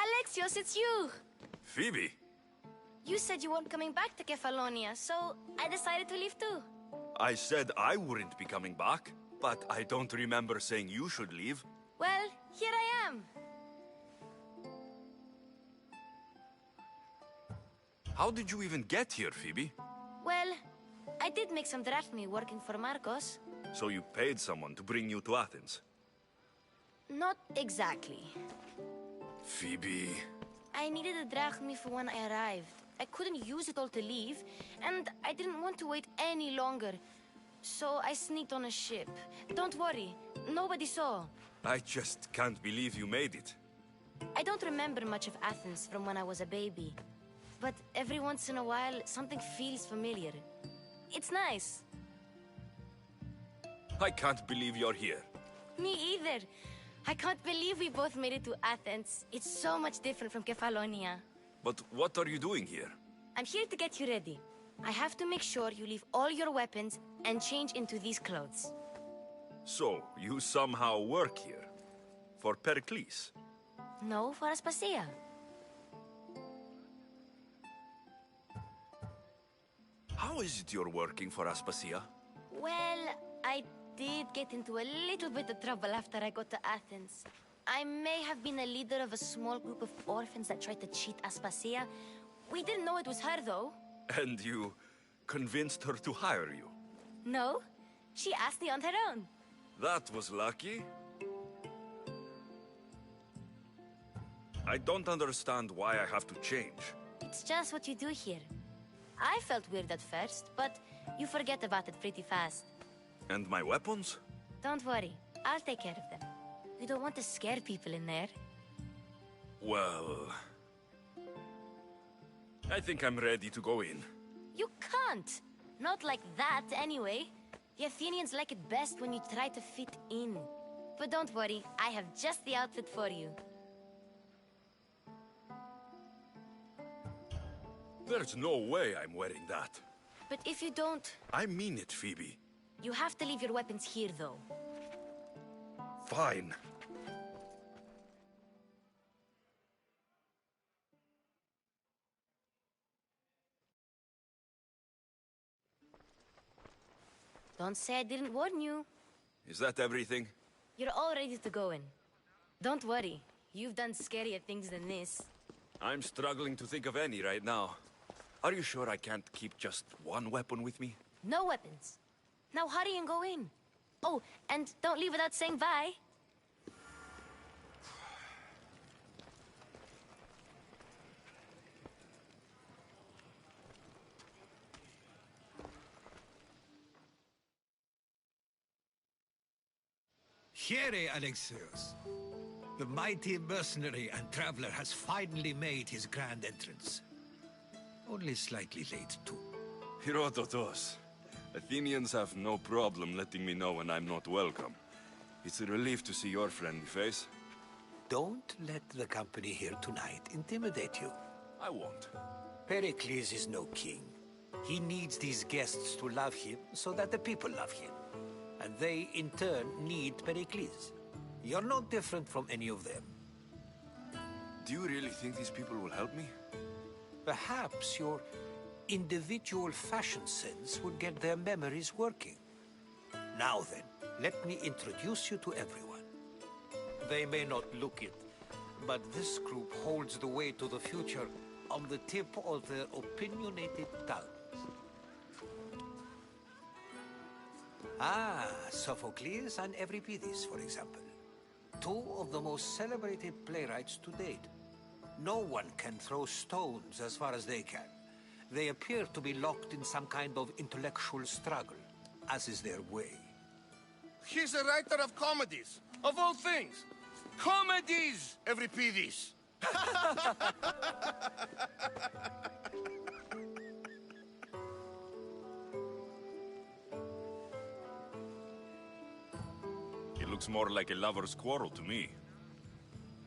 Alexios, it's you! Phoebe? You said you weren't coming back to Kefalonia, so I decided to leave too. I said I wouldn't be coming back, but I don't remember saying you should leave. Well, here I am. How did you even get here, Phoebe? Well, I did make some drachmi working for Marcos. So you paid someone to bring you to Athens? Not exactly. Phoebe... I needed a drachmi for when I arrived. I couldn't use it all to leave, and I didn't want to wait any longer. So I sneaked on a ship. Don't worry, nobody saw. I just can't believe you made it. I don't remember much of Athens from when I was a baby. But every once in a while, something feels familiar. It's nice. I can't believe you're here. Me either. I can't believe we both made it to Athens. It's so much different from Kefalonia. But what are you doing here? I'm here to get you ready. I have to make sure you leave all your weapons and change into these clothes. So, you somehow work here? For Pericles? No, for Aspasia. How is it you're working for Aspasia? Well, I did get into a little bit of trouble after I got to Athens. I may have been a leader of a small group of orphans that tried to cheat Aspasia. We didn't know it was her, though. And you convinced her to hire you? No, she asked me on her own. That was lucky. I don't understand why I have to change. It's just what you do here. I felt weird at first, but you forget about it pretty fast. And my weapons? Don't worry, I'll take care of them. You don't want to scare people in there. Well... I think I'm ready to go in. You can't! Not like that, anyway. The Athenians like it best when you try to fit in. But don't worry, I have just the outfit for you. There's no way I'm wearing that. But if you don't... I mean it, Phoebe. You have to leave your weapons here, though. Fine. Don't say I didn't warn you. Is that everything? You're all ready to go in. Don't worry, you've done scarier things than this. I'm struggling to think of any right now. Are you sure I can't keep just one weapon with me? No weapons. Now hurry and go in. Oh, and don't leave without saying bye. Here, Alexios. The mighty mercenary and traveler has finally made his grand entrance. Only slightly late, too. Herodotos. Athenians have no problem letting me know when I'm not welcome. It's a relief to see your friendly face. Don't let the company here tonight intimidate you. I won't. Pericles is no king. He needs these guests to love him so that the people love him. And they, in turn, need Pericles. You're no different from any of them. Do you really think these people will help me? Perhaps your individual fashion sense would get their memories working. Now then, let me introduce you to everyone. They may not look it, but this group holds the way to the future on the tip of their opinionated tongues. Ah, Sophocles and Euripides, for example. Two of the most celebrated playwrights to date. No one can throw stones as far as they can. They appear to be locked in some kind of intellectual struggle, as is their way. He's a writer of comedies, of all things. Comedies, Euripides. It looks more like a lover's quarrel to me.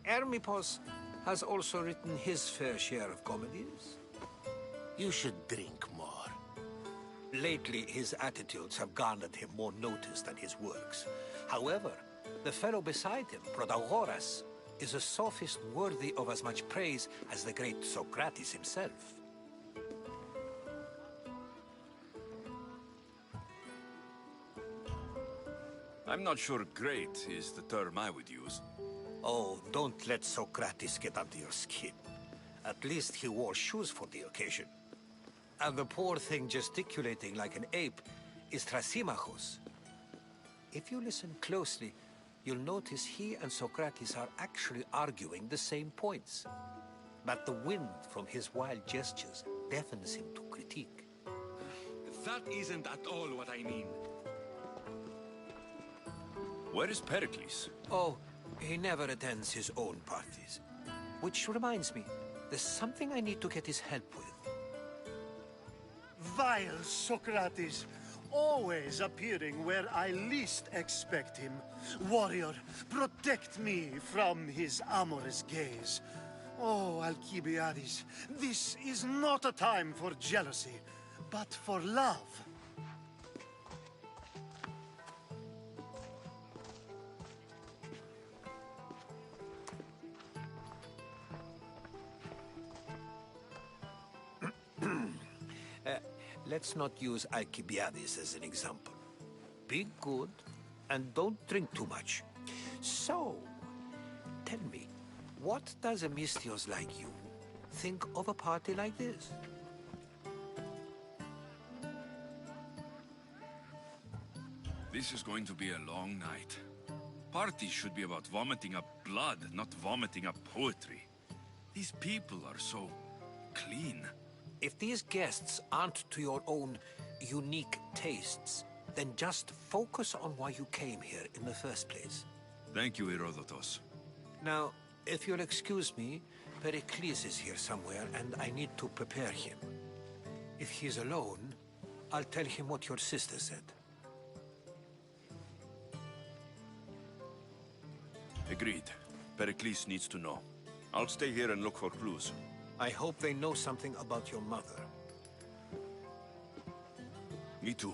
Hermippos has also written his fair share of comedies. You should drink more. Lately, his attitudes have garnered him more notice than his works. However, the fellow beside him, Protagoras, is a sophist worthy of as much praise as the great Socrates himself. I'm not sure great is the term I would use. Oh, don't let Socrates get under your skin. At least he wore shoes for the occasion. And the poor thing gesticulating like an ape is Thrasymachos. If you listen closely, you'll notice he and Socrates are actually arguing the same points. but the wind from his wild gestures deafens him to critique. That isn't at all what I mean. Where is Pericles? Oh, he never attends his own parties. Which reminds me, there's something I need to get his help with. Vile Socrates, always appearing where I least expect him. Warrior, protect me from his amorous gaze. Oh, Alcibiades, this is not a time for jealousy, but for love. Let's not use Alcibiades as an example. Be good, and don't drink too much. So, tell me, what does a Misthios like you think of a party like this? This is going to be a long night. Parties should be about vomiting up blood, not vomiting up poetry. These people are so clean. If these guests aren't to your own unique tastes, then just focus on why you came here in the first place. Thank you, Herodotus. Now, if you'll excuse me, Pericles is here somewhere, and I need to prepare him. If he's alone, I'll tell him what your sister said. Agreed. Pericles needs to know. I'll stay here and look for clues. I hope they know something about your mother. Me too.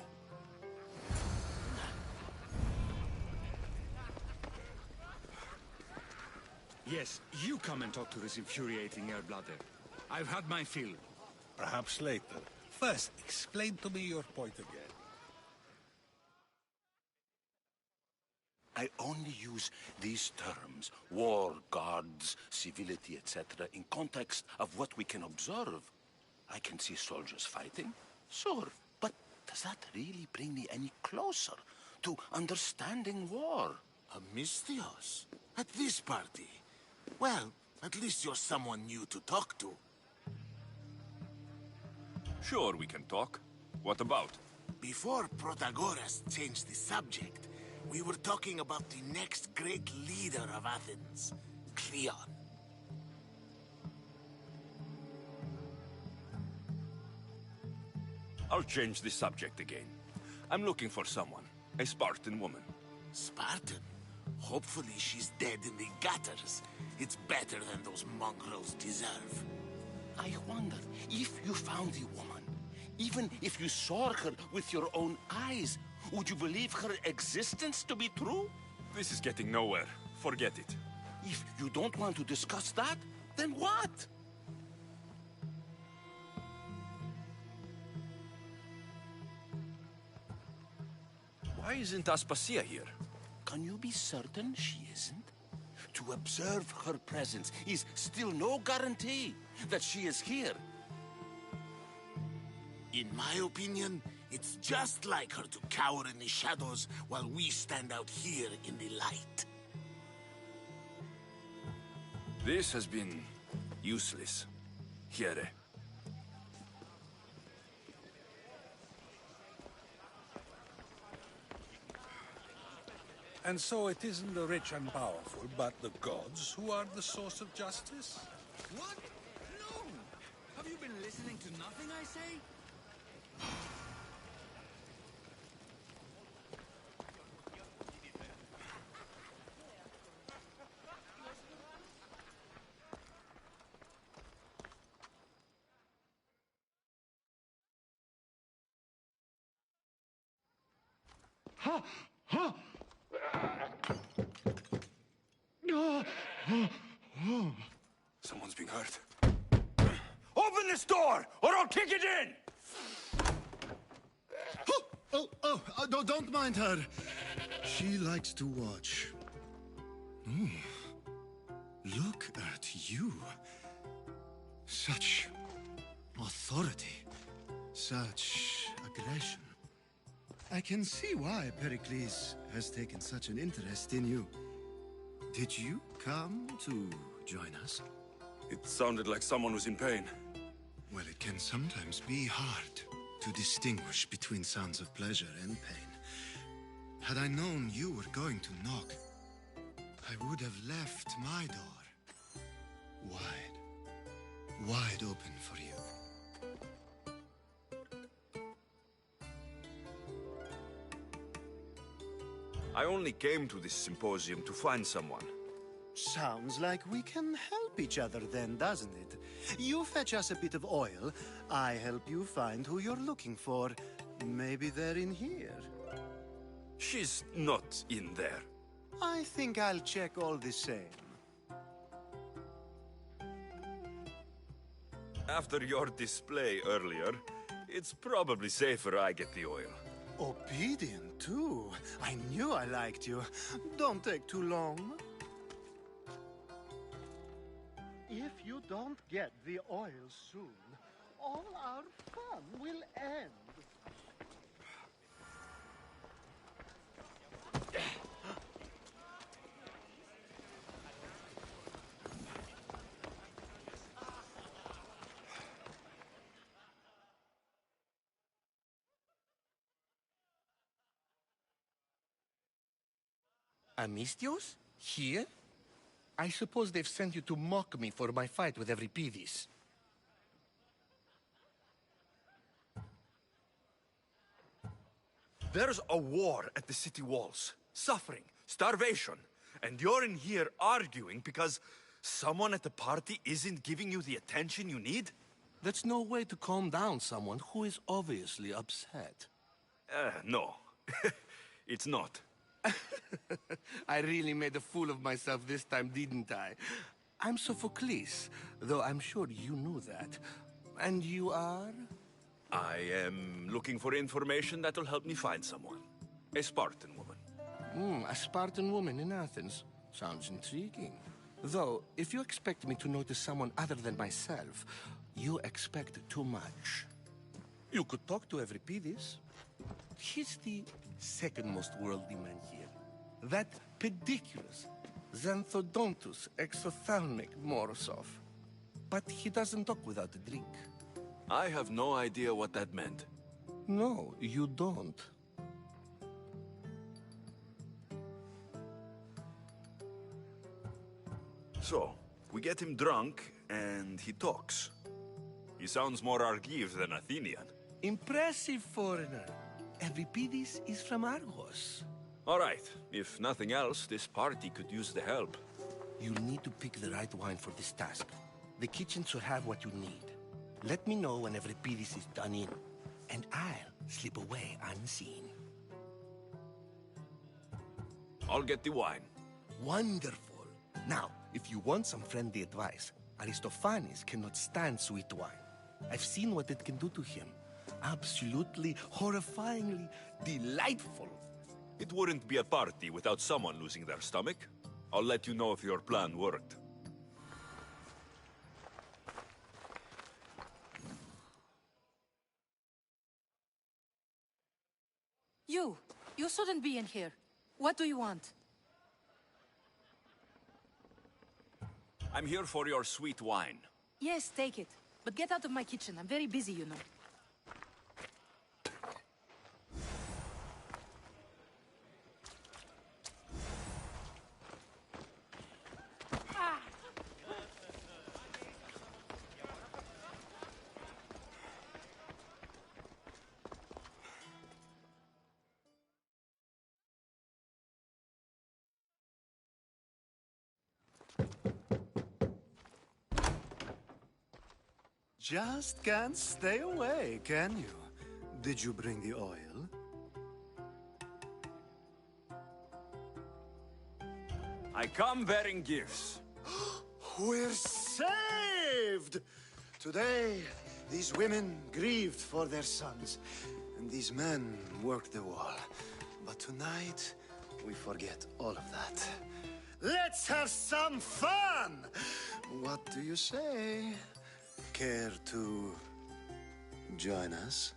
Yes, you come and talk to this infuriating air-blooder. I've had my fill. Perhaps later. First, explain to me your point again. I only use these terms, war, gods, civility, etc., in context of what we can observe. I can see soldiers fighting, sure, but does that really bring me any closer to understanding war? A Misthios? At this party? Well, at least you're someone new to talk to. Sure, we can talk. What about? Before Protagoras changed the subject, we were talking about the next great leader of Athens, Cleon. I'll change the subject again. I'm looking for someone. A Spartan woman. Spartan? Hopefully she's dead in the gutters. It's better than those mongrels deserve. I wonder if you found the woman, even if you saw her with your own eyes, would you believe her existence to be true? This is getting nowhere. Forget it. If you don't want to discuss that, then what? Why isn't Aspasia here? Can you be certain she isn't? To observe her presence is still no guarantee that she is here. In my opinion, it's just like her to cower in the shadows while we stand out here in the light. This has been useless. Here. And so it isn't the rich and powerful, but the gods who are the source of justice? What? No! Have you been listening to nothing I say? Ha! Ha! Someone's being hurt. Open this door, or I'll kick it in! Don't mind her. She likes to watch. Oh, look at you. Such authority. Such aggression. I can see why Pericles has taken such an interest in you. Did you come to join us? It sounded like someone was in pain. Well, it can sometimes be hard to distinguish between sounds of pleasure and pain. Had I known you were going to knock, I would have left my door wide open for you. I only came to this symposium to find someone. Sounds like we can help each other then, doesn't it? You fetch us a bit of oil, I help you find who you're looking for. Maybe they're in here. She's not in there. I think I'll check all the same. After your display earlier, it's probably safer I get the oil. Obedient, too. I knew I liked you. Don't take too long. If you don't get the oil soon, all our fun will end. Amistios? Here? I suppose they've sent you to mock me for my fight with Euripides. There's a war at the city walls. Suffering, starvation. And you're in here arguing because someone at the party isn't giving you the attention you need? That's no way to calm down someone who is obviously upset. No. It's not. I really made a fool of myself this time, didn't I? I'm Sophocles, though I'm sure you knew that. And you are? I am looking for information that'll help me find someone. A Spartan woman. A Spartan woman in Athens. Sounds intriguing. Though, if you expect me to notice someone other than myself, you expect too much. You could talk to Euripides. He's the second most worldly man here. That pediculous Xanthodontus exophthalmic Morosov. But he doesn't talk without a drink. I have no idea what that meant. No, you don't. So, we get him drunk, and he talks. He sounds more Argive than Athenian. Impressive foreigner. Euripides is from Argos. All right. If nothing else, this party could use the help. You'll need to pick the right wine for this task. The kitchen should have what you need. Let me know when Euripides is done in, and I'll slip away unseen. I'll get the wine. Wonderful. Now, if you want some friendly advice, Aristophanes cannot stand sweet wine. I've seen what it can do to him. Absolutely, horrifyingly delightful. It wouldn't be a party without someone losing their stomach. I'll let you know if your plan worked. You shouldn't be in here. What do you want? I'm here for your sweet wine. Yes, take it. But get out of my kitchen. I'm very busy, you know. Just can't stay away, can you? Did you bring the oil? I come bearing gifts. We're saved! Today, these women grieved for their sons, and these men worked the wall. But tonight, we forget all of that. Let's have some fun! What do you say? Care to join us?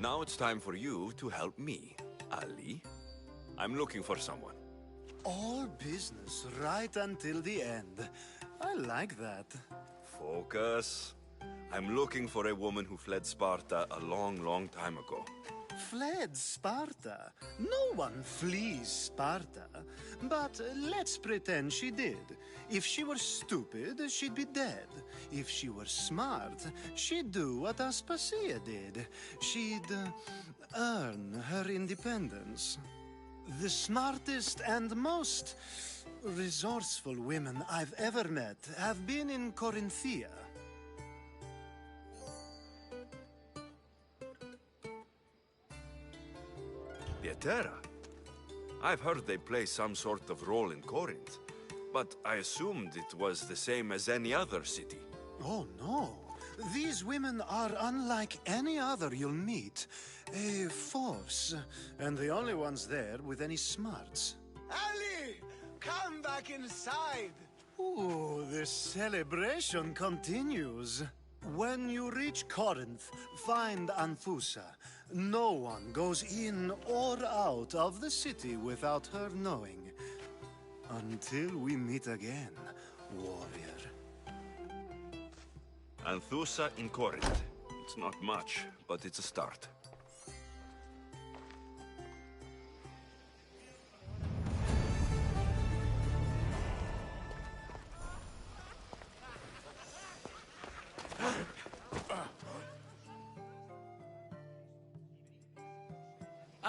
Now it's time for you to help me, Ali. I'm looking for someone. All business right until the end. I like that. Focus. I'm looking for a woman who fled Sparta a long, long time ago. Fled Sparta? No one flees Sparta. But let's pretend she did. If she were stupid, she'd be dead. If she were smart, she'd do what Aspasia did. She'd earn her independence. The smartest and most resourceful women I've ever met have been in Corinthia. Pieterra? I've heard they play some sort of role in Corinth, but I assumed it was the same as any other city. Oh, no. These women are unlike any other you'll meet. A force, and the only ones there with any smarts. Ali! Come back inside! Ooh, the celebration continues. When you reach Corinth, find Anthusa. No one goes in or out of the city without her knowing. Until we meet again, warrior. Anthusa in Corinth. It's not much, but it's a start.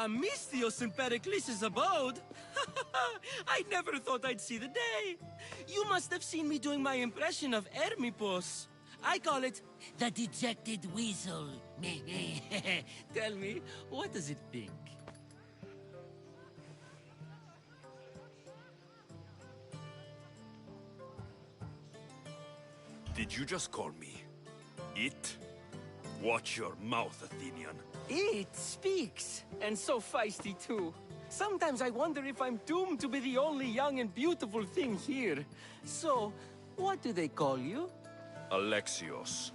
Misthios in Pericles' abode? I never thought I'd see the day. You must have seen me doing my impression of Hermippos. I call it the dejected weasel. Tell me, what does it think? Did you just call me it? Watch your mouth, Athenian. It speaks, and so feisty too. Sometimes I wonder if I'm doomed to be the only young and beautiful thing here. So, what do they call you? Alexios.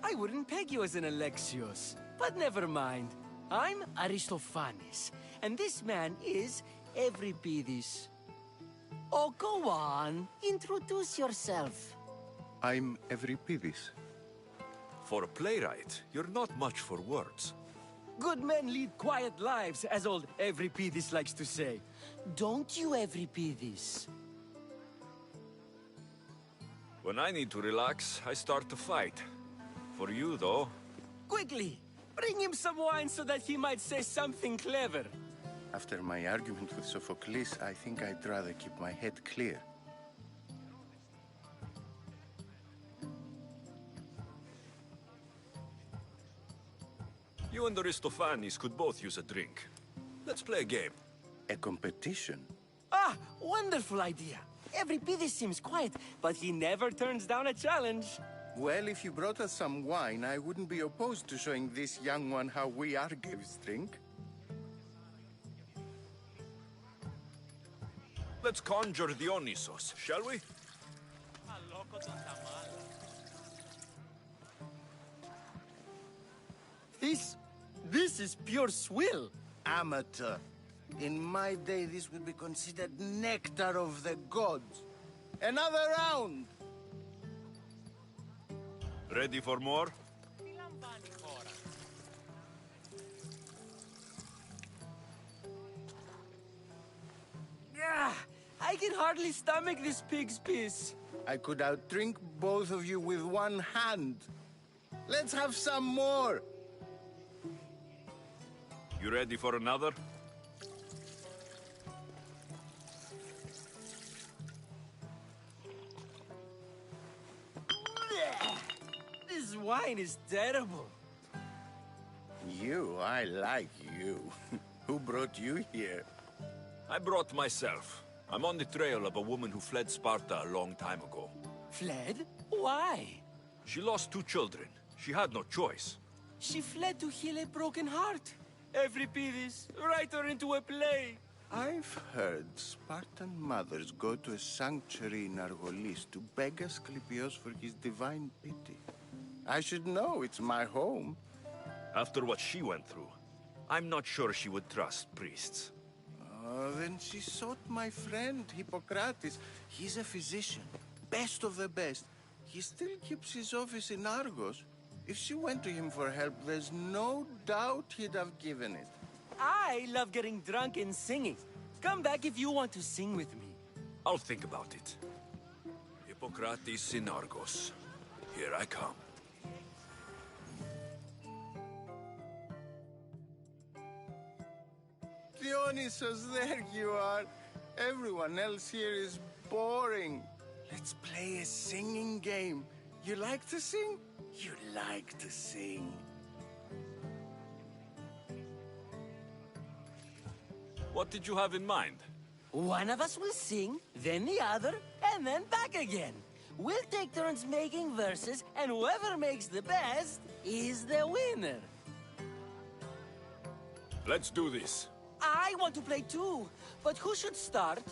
I wouldn't peg you as an Alexios. But never mind. I'm Aristophanes, and this man is Euripides. Oh, go on. Introduce yourself. I'm Euripides. For a playwright, you're not much for words. Good men lead quiet lives, as old Euripides likes to say. Don't you, Euripides? When I need to relax, I start to fight. For you, though... Quickly! Bring him some wine so that he might say something clever. After my argument with Sophocles, I think I'd rather keep my head clear. You and Aristophanes could both use a drink. Let's play a game. A competition? Ah, wonderful idea. Euripides seems quiet, but he never turns down a challenge. Well, if you brought us some wine, I wouldn't be opposed to showing this young one how we Argives drink. Let's conjure Dionysos, shall we? This is pure swill. Amateur. In my day, this would be considered nectar of the gods. Another round! Ready for more? Yeah, I can hardly stomach this pig's piss. I could outdrink both of you with one hand. Let's have some more! You ready for another? This wine is terrible. You, I like you. Who brought you here? I brought myself. I'm on the trail of a woman who fled Sparta a long time ago. Fled? Why? She lost 2 children. She had no choice. She fled to heal a broken heart. Euripides, write her into a play. I've heard Spartan mothers go to a sanctuary in Argolis to beg Asclepios for his divine pity. I should know, it's my home. After what she went through, I'm not sure she would trust priests. Then she sought my friend, Hippocrates. He's a physician, best of the best. He still keeps his office in Argos. If she went to him for help, there's no doubt he'd have given it. I love getting drunk and singing. Come back if you want to sing with me. I'll think about it. Hippocrates in Argos. Here I come. Dionysus, there you are. Everyone else here is boring. Let's play a singing game. You like to sing? You like to sing. What did you have in mind? One of us will sing, then the other, and then back again. We'll take turns making verses, and whoever makes the best is the winner. Let's do this. I want to play too, but who should start?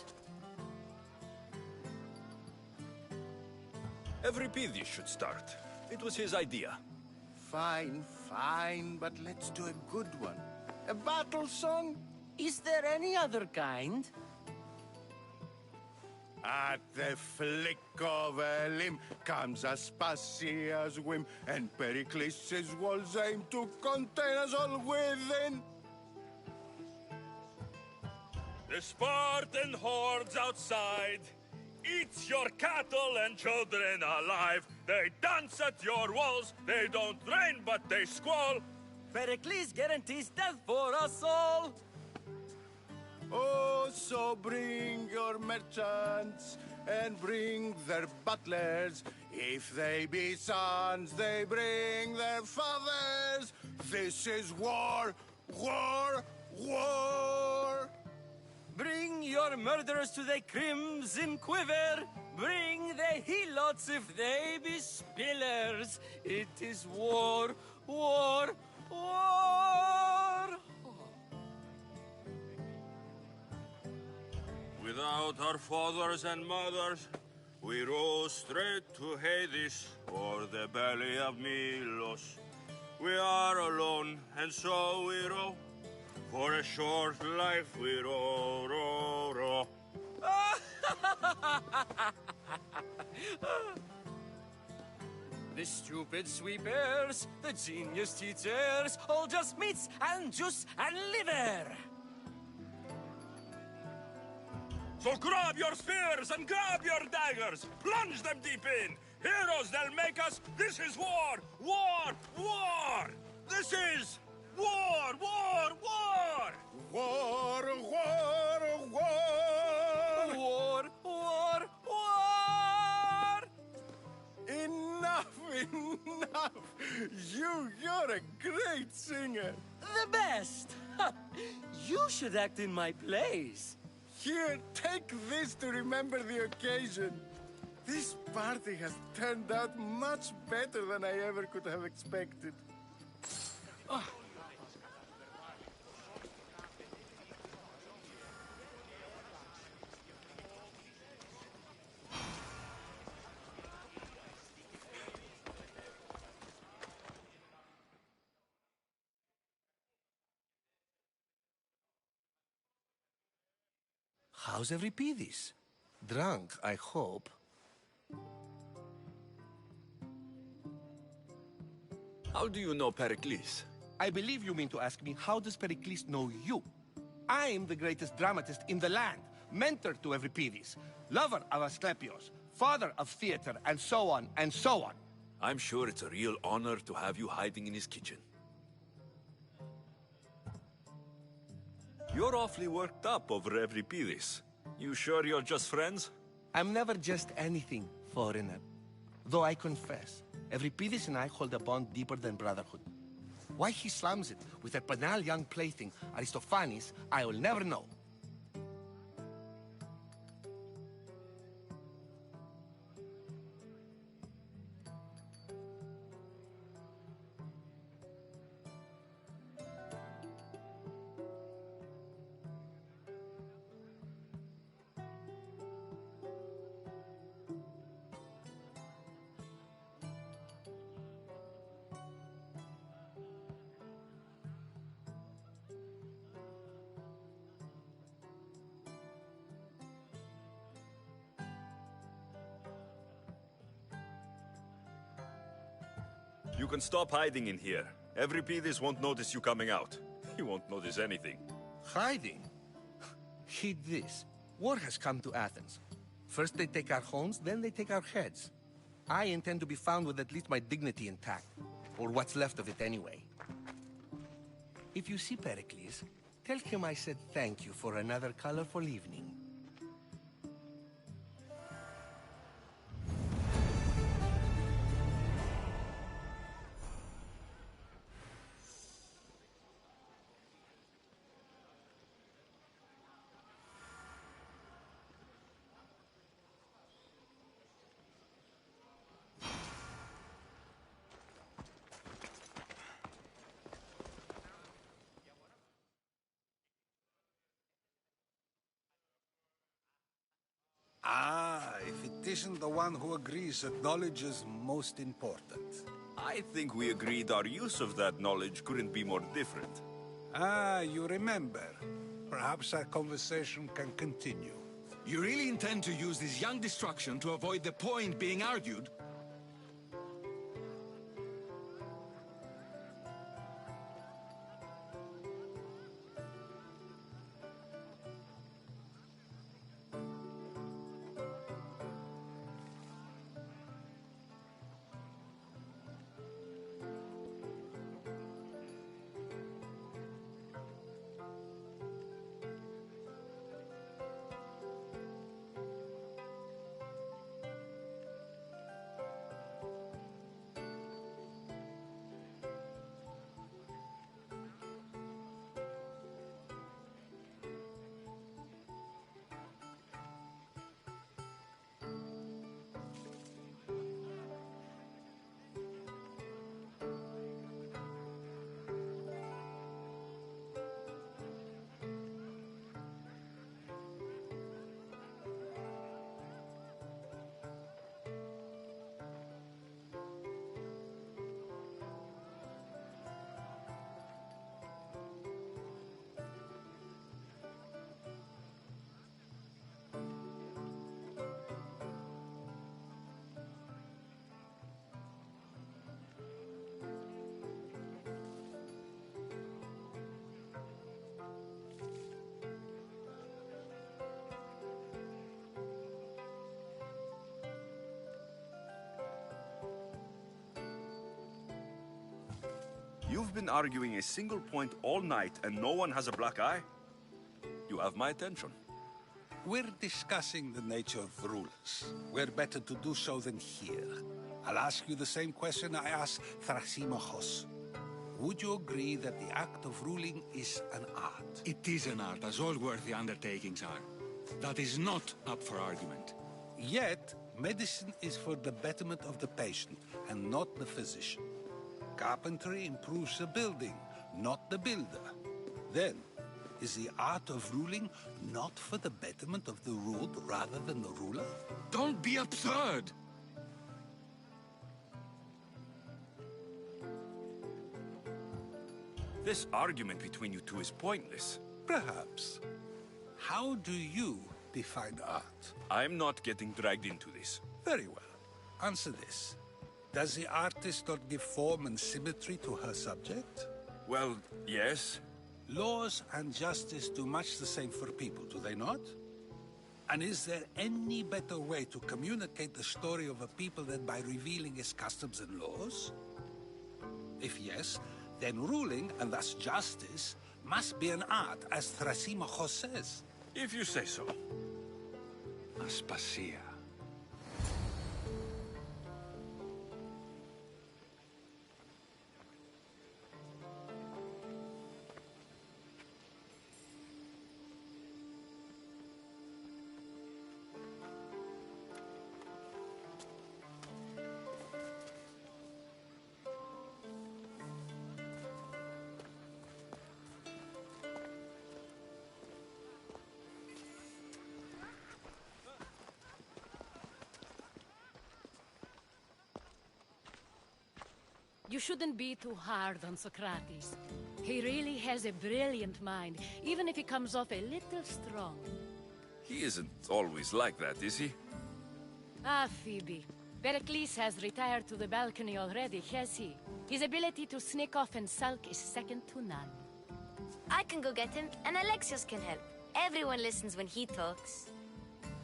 Euripides should start. It was his idea. Fine, fine, but let's do a good one. A battle song? Is there any other kind? At the flick of a limb comes Aspasia's whim, and Pericles' walls aim to contain us all within. The Spartan hordes outside eats your cattle and children alive. They dance at your walls. They don't rain, but they squall. Pericles guarantees death for us all. Oh, so bring your merchants and bring their butlers. If they be sons, they bring their fathers. This is war, war, war. Bring your murderers to the crimson quiver. Bring the helots if they be spillers. It is war, war, war. Without our fathers and mothers, we row straight to Hades or the belly of Milos. We are alone, and so we row. For a short life we row, row, row. The stupid sweepers, the genius teachers, all just meats and juice and liver. So grab your spears and grab your daggers. Plunge them deep in. Heroes they'll make us. This is war, war, war. This is war, war, war. War, war, war. War, war, war. Enough, enough. You're a great singer. The best. You should act in my plays. Here, take this to remember the occasion. This party has turned out much better than I ever could have expected. Oh. How's Euripides? Drunk, I hope. How do you know Pericles? I believe you mean to ask me, how does Pericles know you? I'm the greatest dramatist in the land, mentor to Euripides, lover of Asclepios, father of theater, and so on, and so on. I'm sure it's a real honor to have you hiding in his kitchen. You're awfully worked up over Euripides. You sure you're just friends? I'm never just anything, foreigner. Though I confess, Euripides and I hold a bond deeper than brotherhood. Why he slams it with a banal young plaything, Aristophanes, I will never know. You can stop hiding in here. Euripides won't notice you coming out. He won't notice anything. Hiding? Heed this. War has come to Athens. First they take our homes, then they take our heads. I intend to be found with at least my dignity intact. Or what's left of it anyway. If you see Pericles, tell him I said thank you for another colorful evening. Ah, if it isn't the one who agrees that knowledge is most important. I think we agreed our use of that knowledge couldn't be more different. Ah, you remember. Perhaps our conversation can continue. You really intend to use this young destruction to avoid the point being argued? You've been arguing a single point all night and no one has a black eye? You have my attention. We're discussing the nature of rulers. Where better to do so than here? I'll ask you the same question I asked Thrasymachos. Would you agree that the act of ruling is an art? It is an art, as all worthy undertakings are. That is not up for argument. Yet, medicine is for the betterment of the patient, and not the physician. Carpentry improves the building, not the builder. Then, is the art of ruling not for the betterment of the ruled rather than the ruler? Don't be absurd! This argument between you two is pointless. Perhaps. How do you define art? I'm not getting dragged into this. Very well. Answer this. Does the artist not give form and symmetry to her subject? Well, yes. Laws and justice do much the same for people, do they not? And is there any better way to communicate the story of a people than by revealing its customs and laws? If yes, then ruling, and thus justice, must be an art, as Thrasymachos says. If you say so. Aspasia. You shouldn't be too hard on Socrates. He really has a brilliant mind, even if he comes off a little strong. He isn't always like that, is he? Ah, Phoebe. Pericles has retired to the balcony already, has he? His ability to sneak off and sulk is second to none. I can go get him, and Alexios can help. Everyone listens when he talks.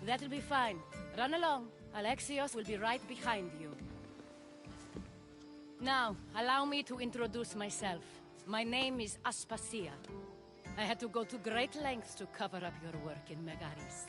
That'll be fine. Run along. Alexios will be right behind you. Now, allow me to introduce myself. My name is Aspasia. I had to go to great lengths to cover up your work in Megaris.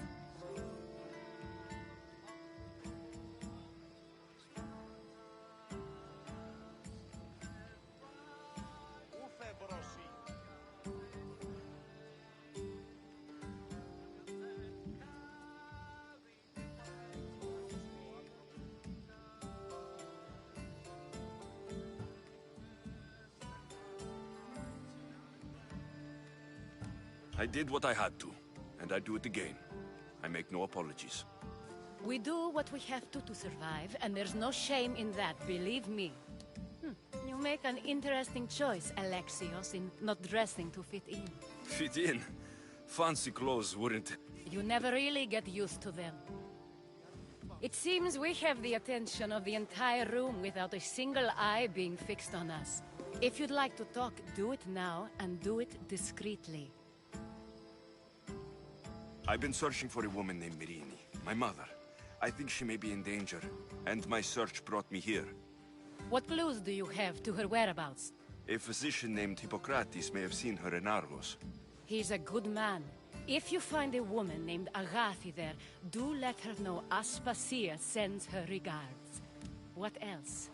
I did what I had to, and I do it again. I make no apologies. We do what we have to survive, and there's no shame in that, believe me. You make an interesting choice, Alexios, in not dressing to fit in. Fit in? Fancy clothes wouldn't... You never really get used to them. It seems we have the attention of the entire room without a single eye being fixed on us. If you'd like to talk, do it now, and do it discreetly. I've been searching for a woman named Myrrine, my mother. I think she may be in danger, and my search brought me here. What clues do you have to her whereabouts? A physician named Hippocrates may have seen her in Argos. He's a good man. If you find a woman named Agathi there, do let her know Aspasia sends her regards. What else?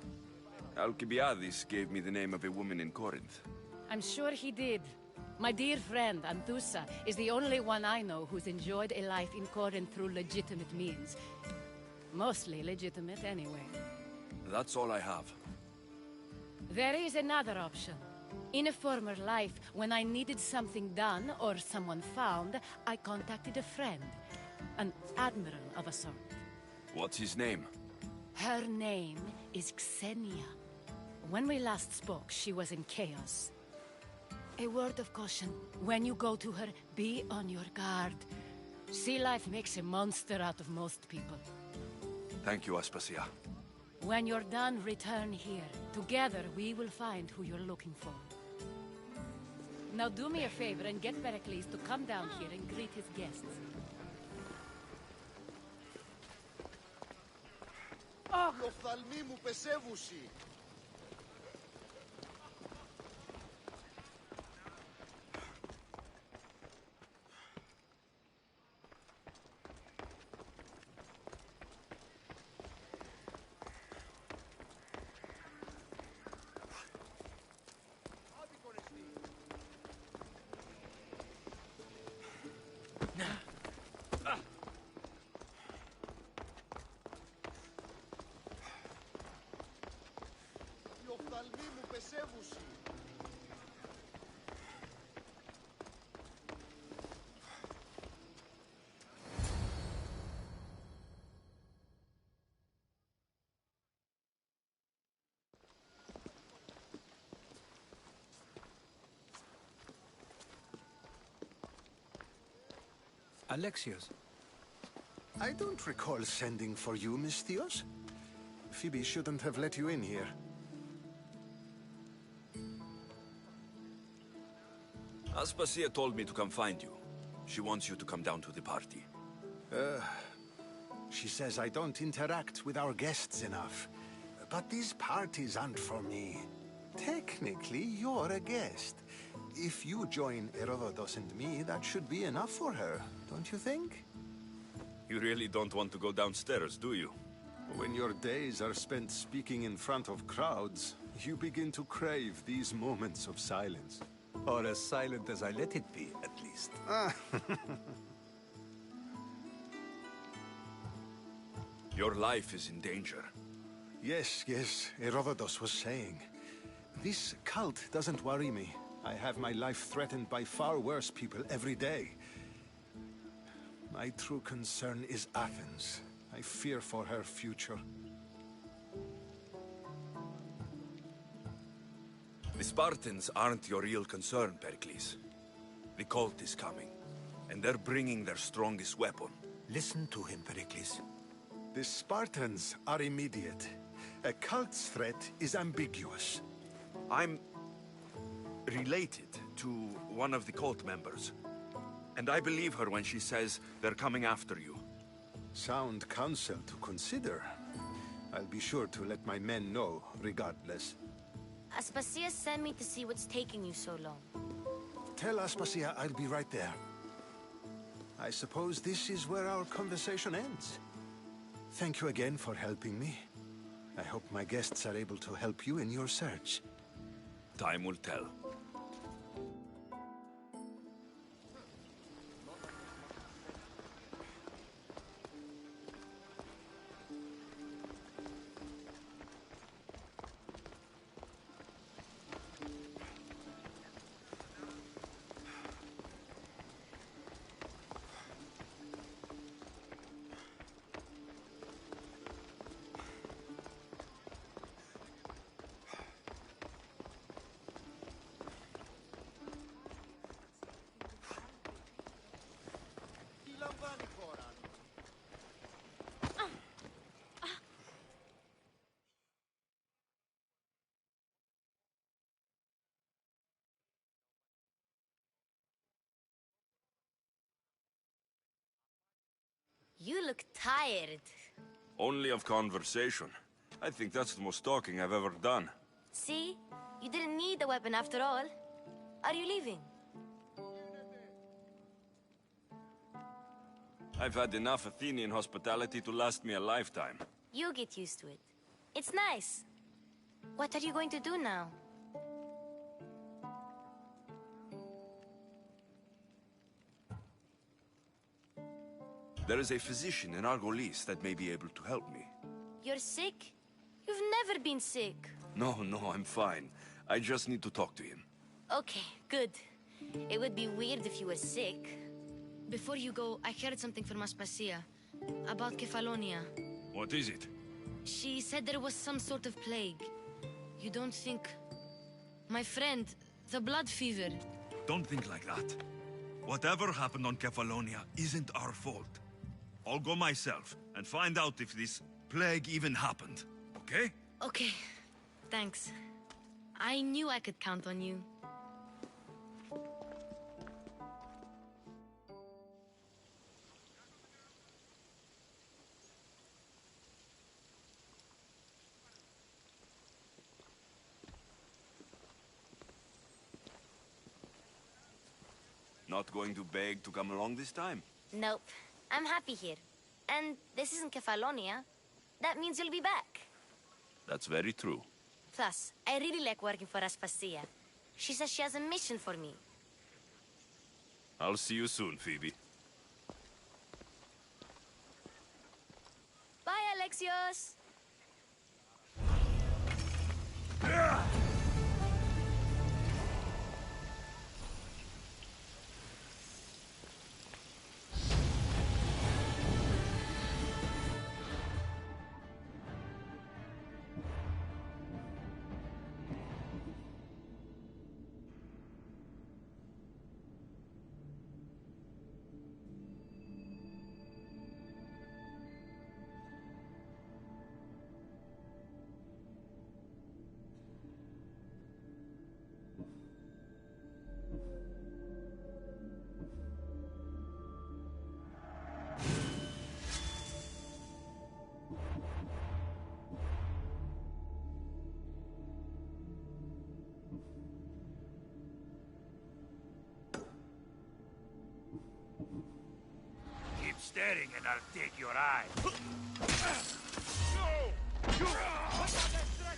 Alcibiades gave me the name of a woman in Corinth. I'm sure he did. My dear friend, Anthusa, is the only one I know who's enjoyed a life in Corinth through legitimate means. Mostly legitimate, anyway. That's all I have. There is another option. In a former life, when I needed something done or someone found, I contacted a friend. An admiral of a sort. What's his name? Her name is Xenia. When we last spoke, she was in chaos. A word of caution. When you go to her, be on your guard. Sea life makes a monster out of most people. Thank you, Aspasia. When you're done, return here. Together, we will find who you're looking for. Now do me a favor and get Pericles to come down here and greet his guests. Αχ, οφθαλμοί μου πεσεύουσι. Alexios. I don't recall sending for you, Misthios. Phoebe shouldn't have let you in here. Aspasia told me to come find you. She wants you to come down to the party. She says I don't interact with our guests enough. But these parties aren't for me. Technically, you're a guest. If you join Herodotus and me, that should be enough for her, don't you think? You really don't want to go downstairs, do you? When your days are spent speaking in front of crowds, you begin to crave these moments of silence. Or as silent as I let it be, at least. Your life is in danger. Yes, Herodotus was saying. This cult doesn't worry me. I have my life threatened by far worse people every day. My true concern is Athens. I fear for her future. The Spartans aren't your real concern, Pericles. The cult is coming, and they're bringing their strongest weapon. Listen to him, Pericles. The Spartans are immediate. A cult's threat is ambiguous. I'm related to one of the cult members. And I believe her when she says they're coming after you. Sound counsel to consider. I'll be sure to let my men know, regardless. Aspasia sent me to see what's taking you so long. Tell Aspasia I'll be right there. I suppose this is where our conversation ends. Thank you again for helping me. I hope my guests are able to help you in your search. Time will tell. You look tired. Only of conversation. I think that's the most talking I've ever done. See? You didn't need the weapon after all. Are you leaving? I've had enough Athenian hospitality to last me a lifetime. You get used to it. It's nice. What are you going to do now? There is a physician in Argolis that may be able to help me. You're sick? You've never been sick. No, I'm fine. I just need to talk to him. Okay, good. It would be weird if you were sick. Before you go, I heard something from Aspasia about Kefalonia. What is it? She said there was some sort of plague. You don't think... My friend, the blood fever. Don't think like that. Whatever happened on Kefalonia isn't our fault. I'll go myself and find out if this plague even happened, okay? Okay, thanks. I knew I could count on you. Not going to beg to come along this time? Nope. I'm happy here. And this isn't Kefalonia. That means you'll be back. That's very true. Plus, I really like working for Aspasia. She says she has a mission for me. I'll see you soon, Phoebe. Bye, Alexios! Keep staring and I'll take your eye.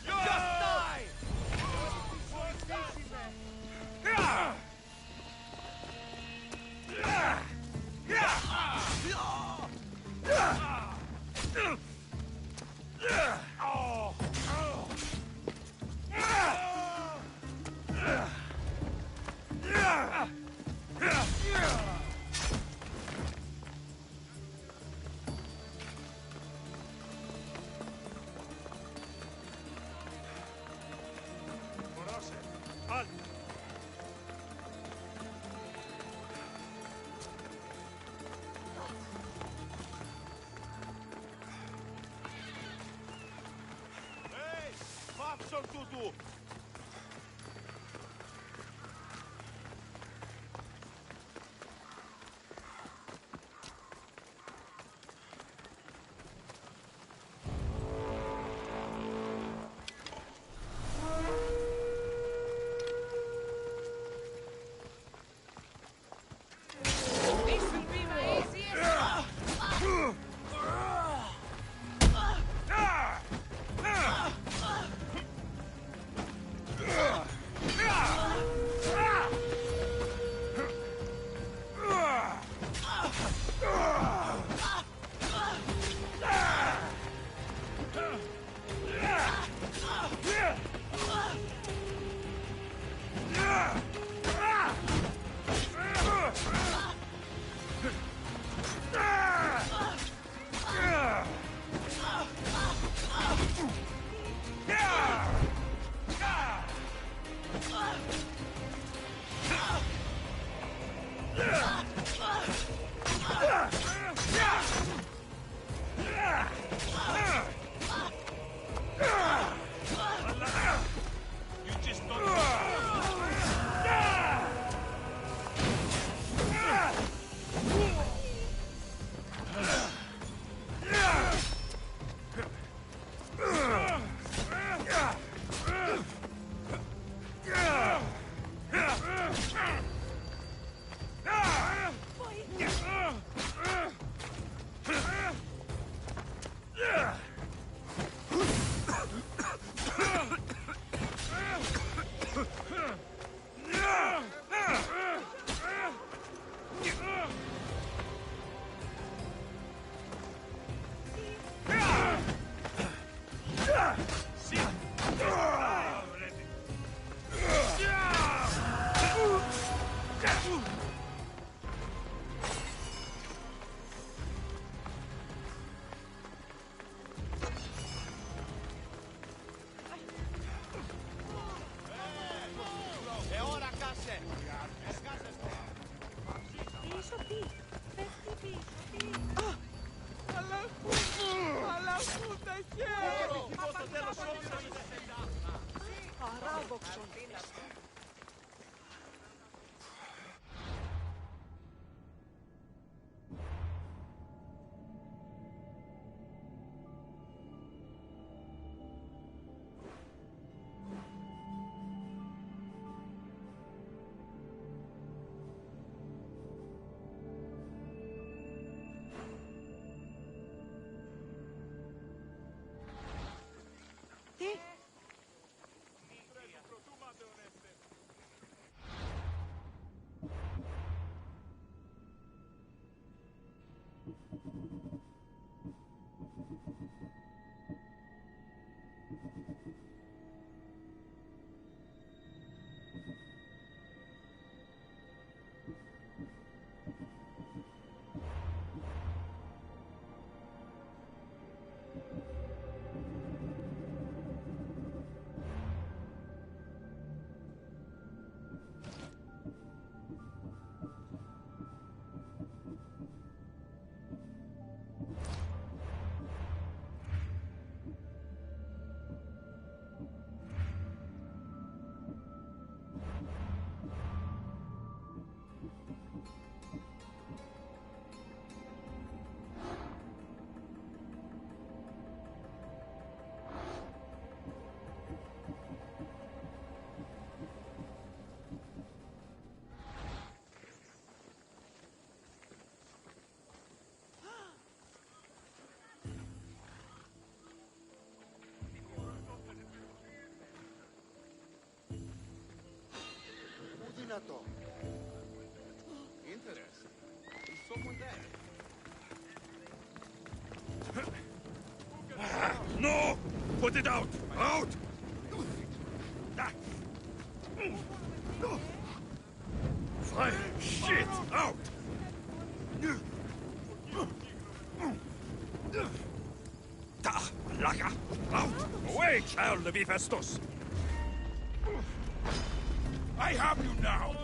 Just die! του! δυνατό. Interesting. Is someone there? No! Put it out! Out! Fire! Shit! Out! Da! Laga! Out! Away, child of Hephaestus! I have you now!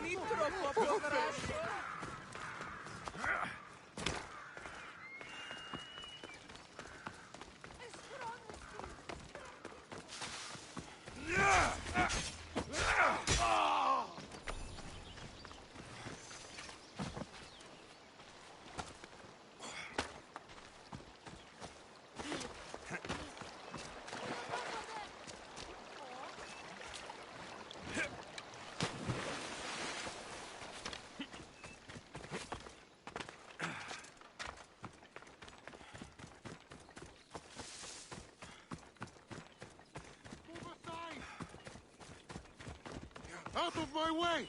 Sono troppo poveraccio. Out of my way!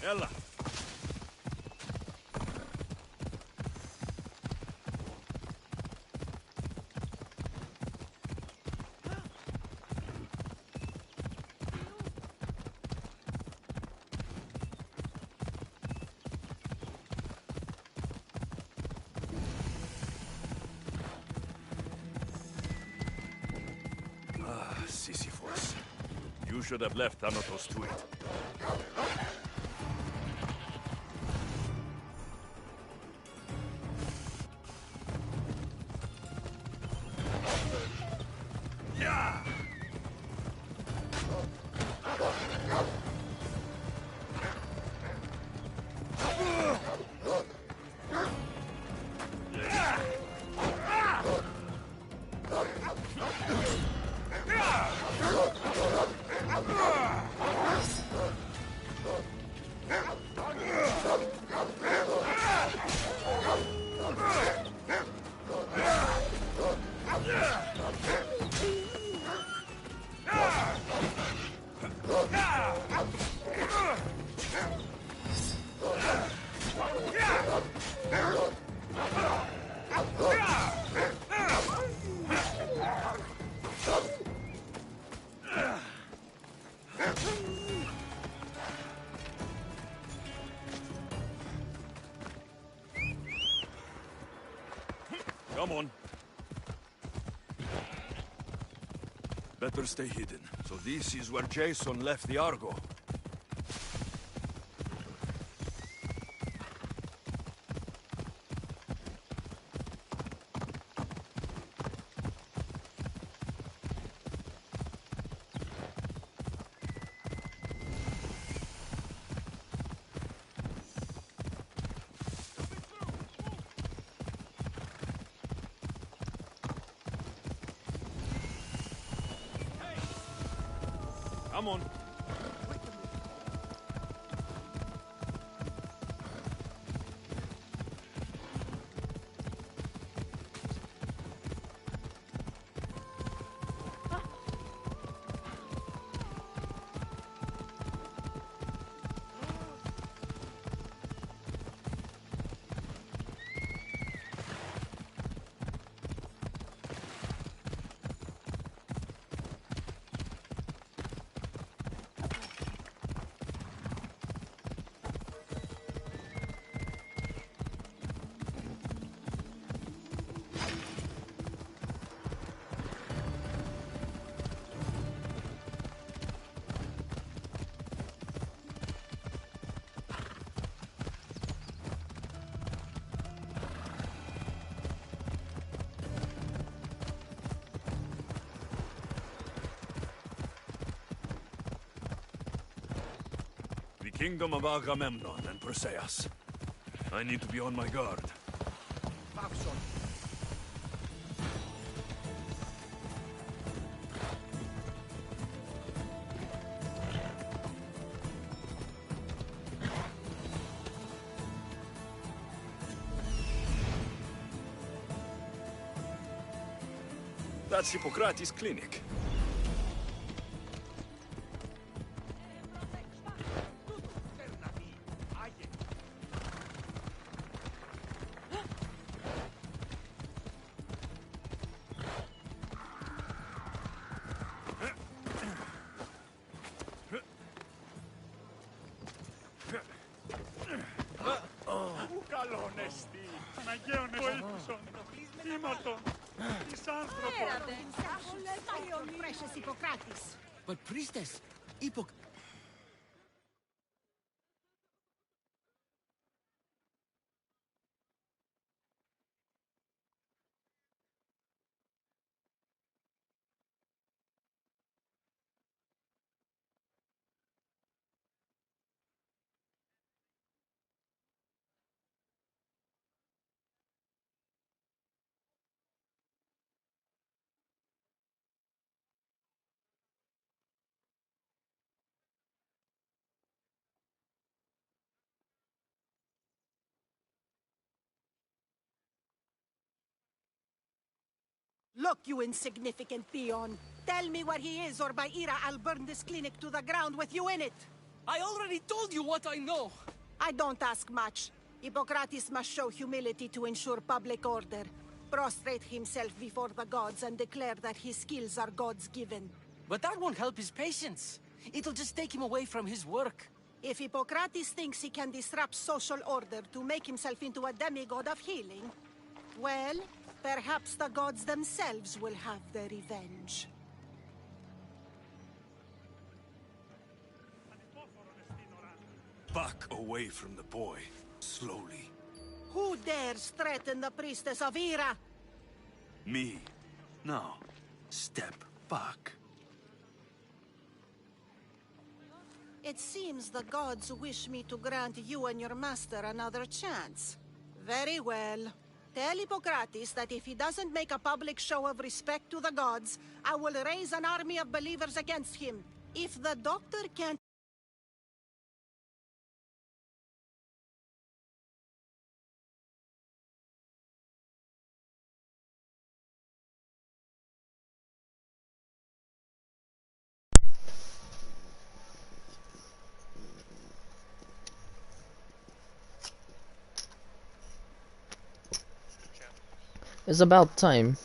Ella. Sisyphus. You should have left Thanatos to it. Come on. Better stay hidden. So this is where Jason left the Argo. Come on. Kingdom of Agamemnon and Perseus. I need to be on my guard. That's Hippocrates' clinic. Αναγκαίων βοήθησον. Ήμαρτον. Εις άνθρωπο. Precious Hippocrates. But priestess, Look, you insignificant peon. Tell me where he is, or by Ira, I'll burn this clinic to the ground with you in it. I already told you what I know. I don't ask much. Hippocrates must show humility to ensure public order. Prostrate himself before the gods and declare that his skills are gods given. But that won't help his patients. It'll just take him away from his work. If Hippocrates thinks he can disrupt social order to make himself into a demigod of healing, well, perhaps the gods themselves will have their revenge. Back away from the boy, slowly. Who dares threaten the priestess of Ira? Me? No. Step back. It seems the gods wish me to grant you and your master another chance. Very well. Tell Hippocrates that if he doesn't make a public show of respect to the gods, I will raise an army of believers against him. If the doctor can't... It's about time.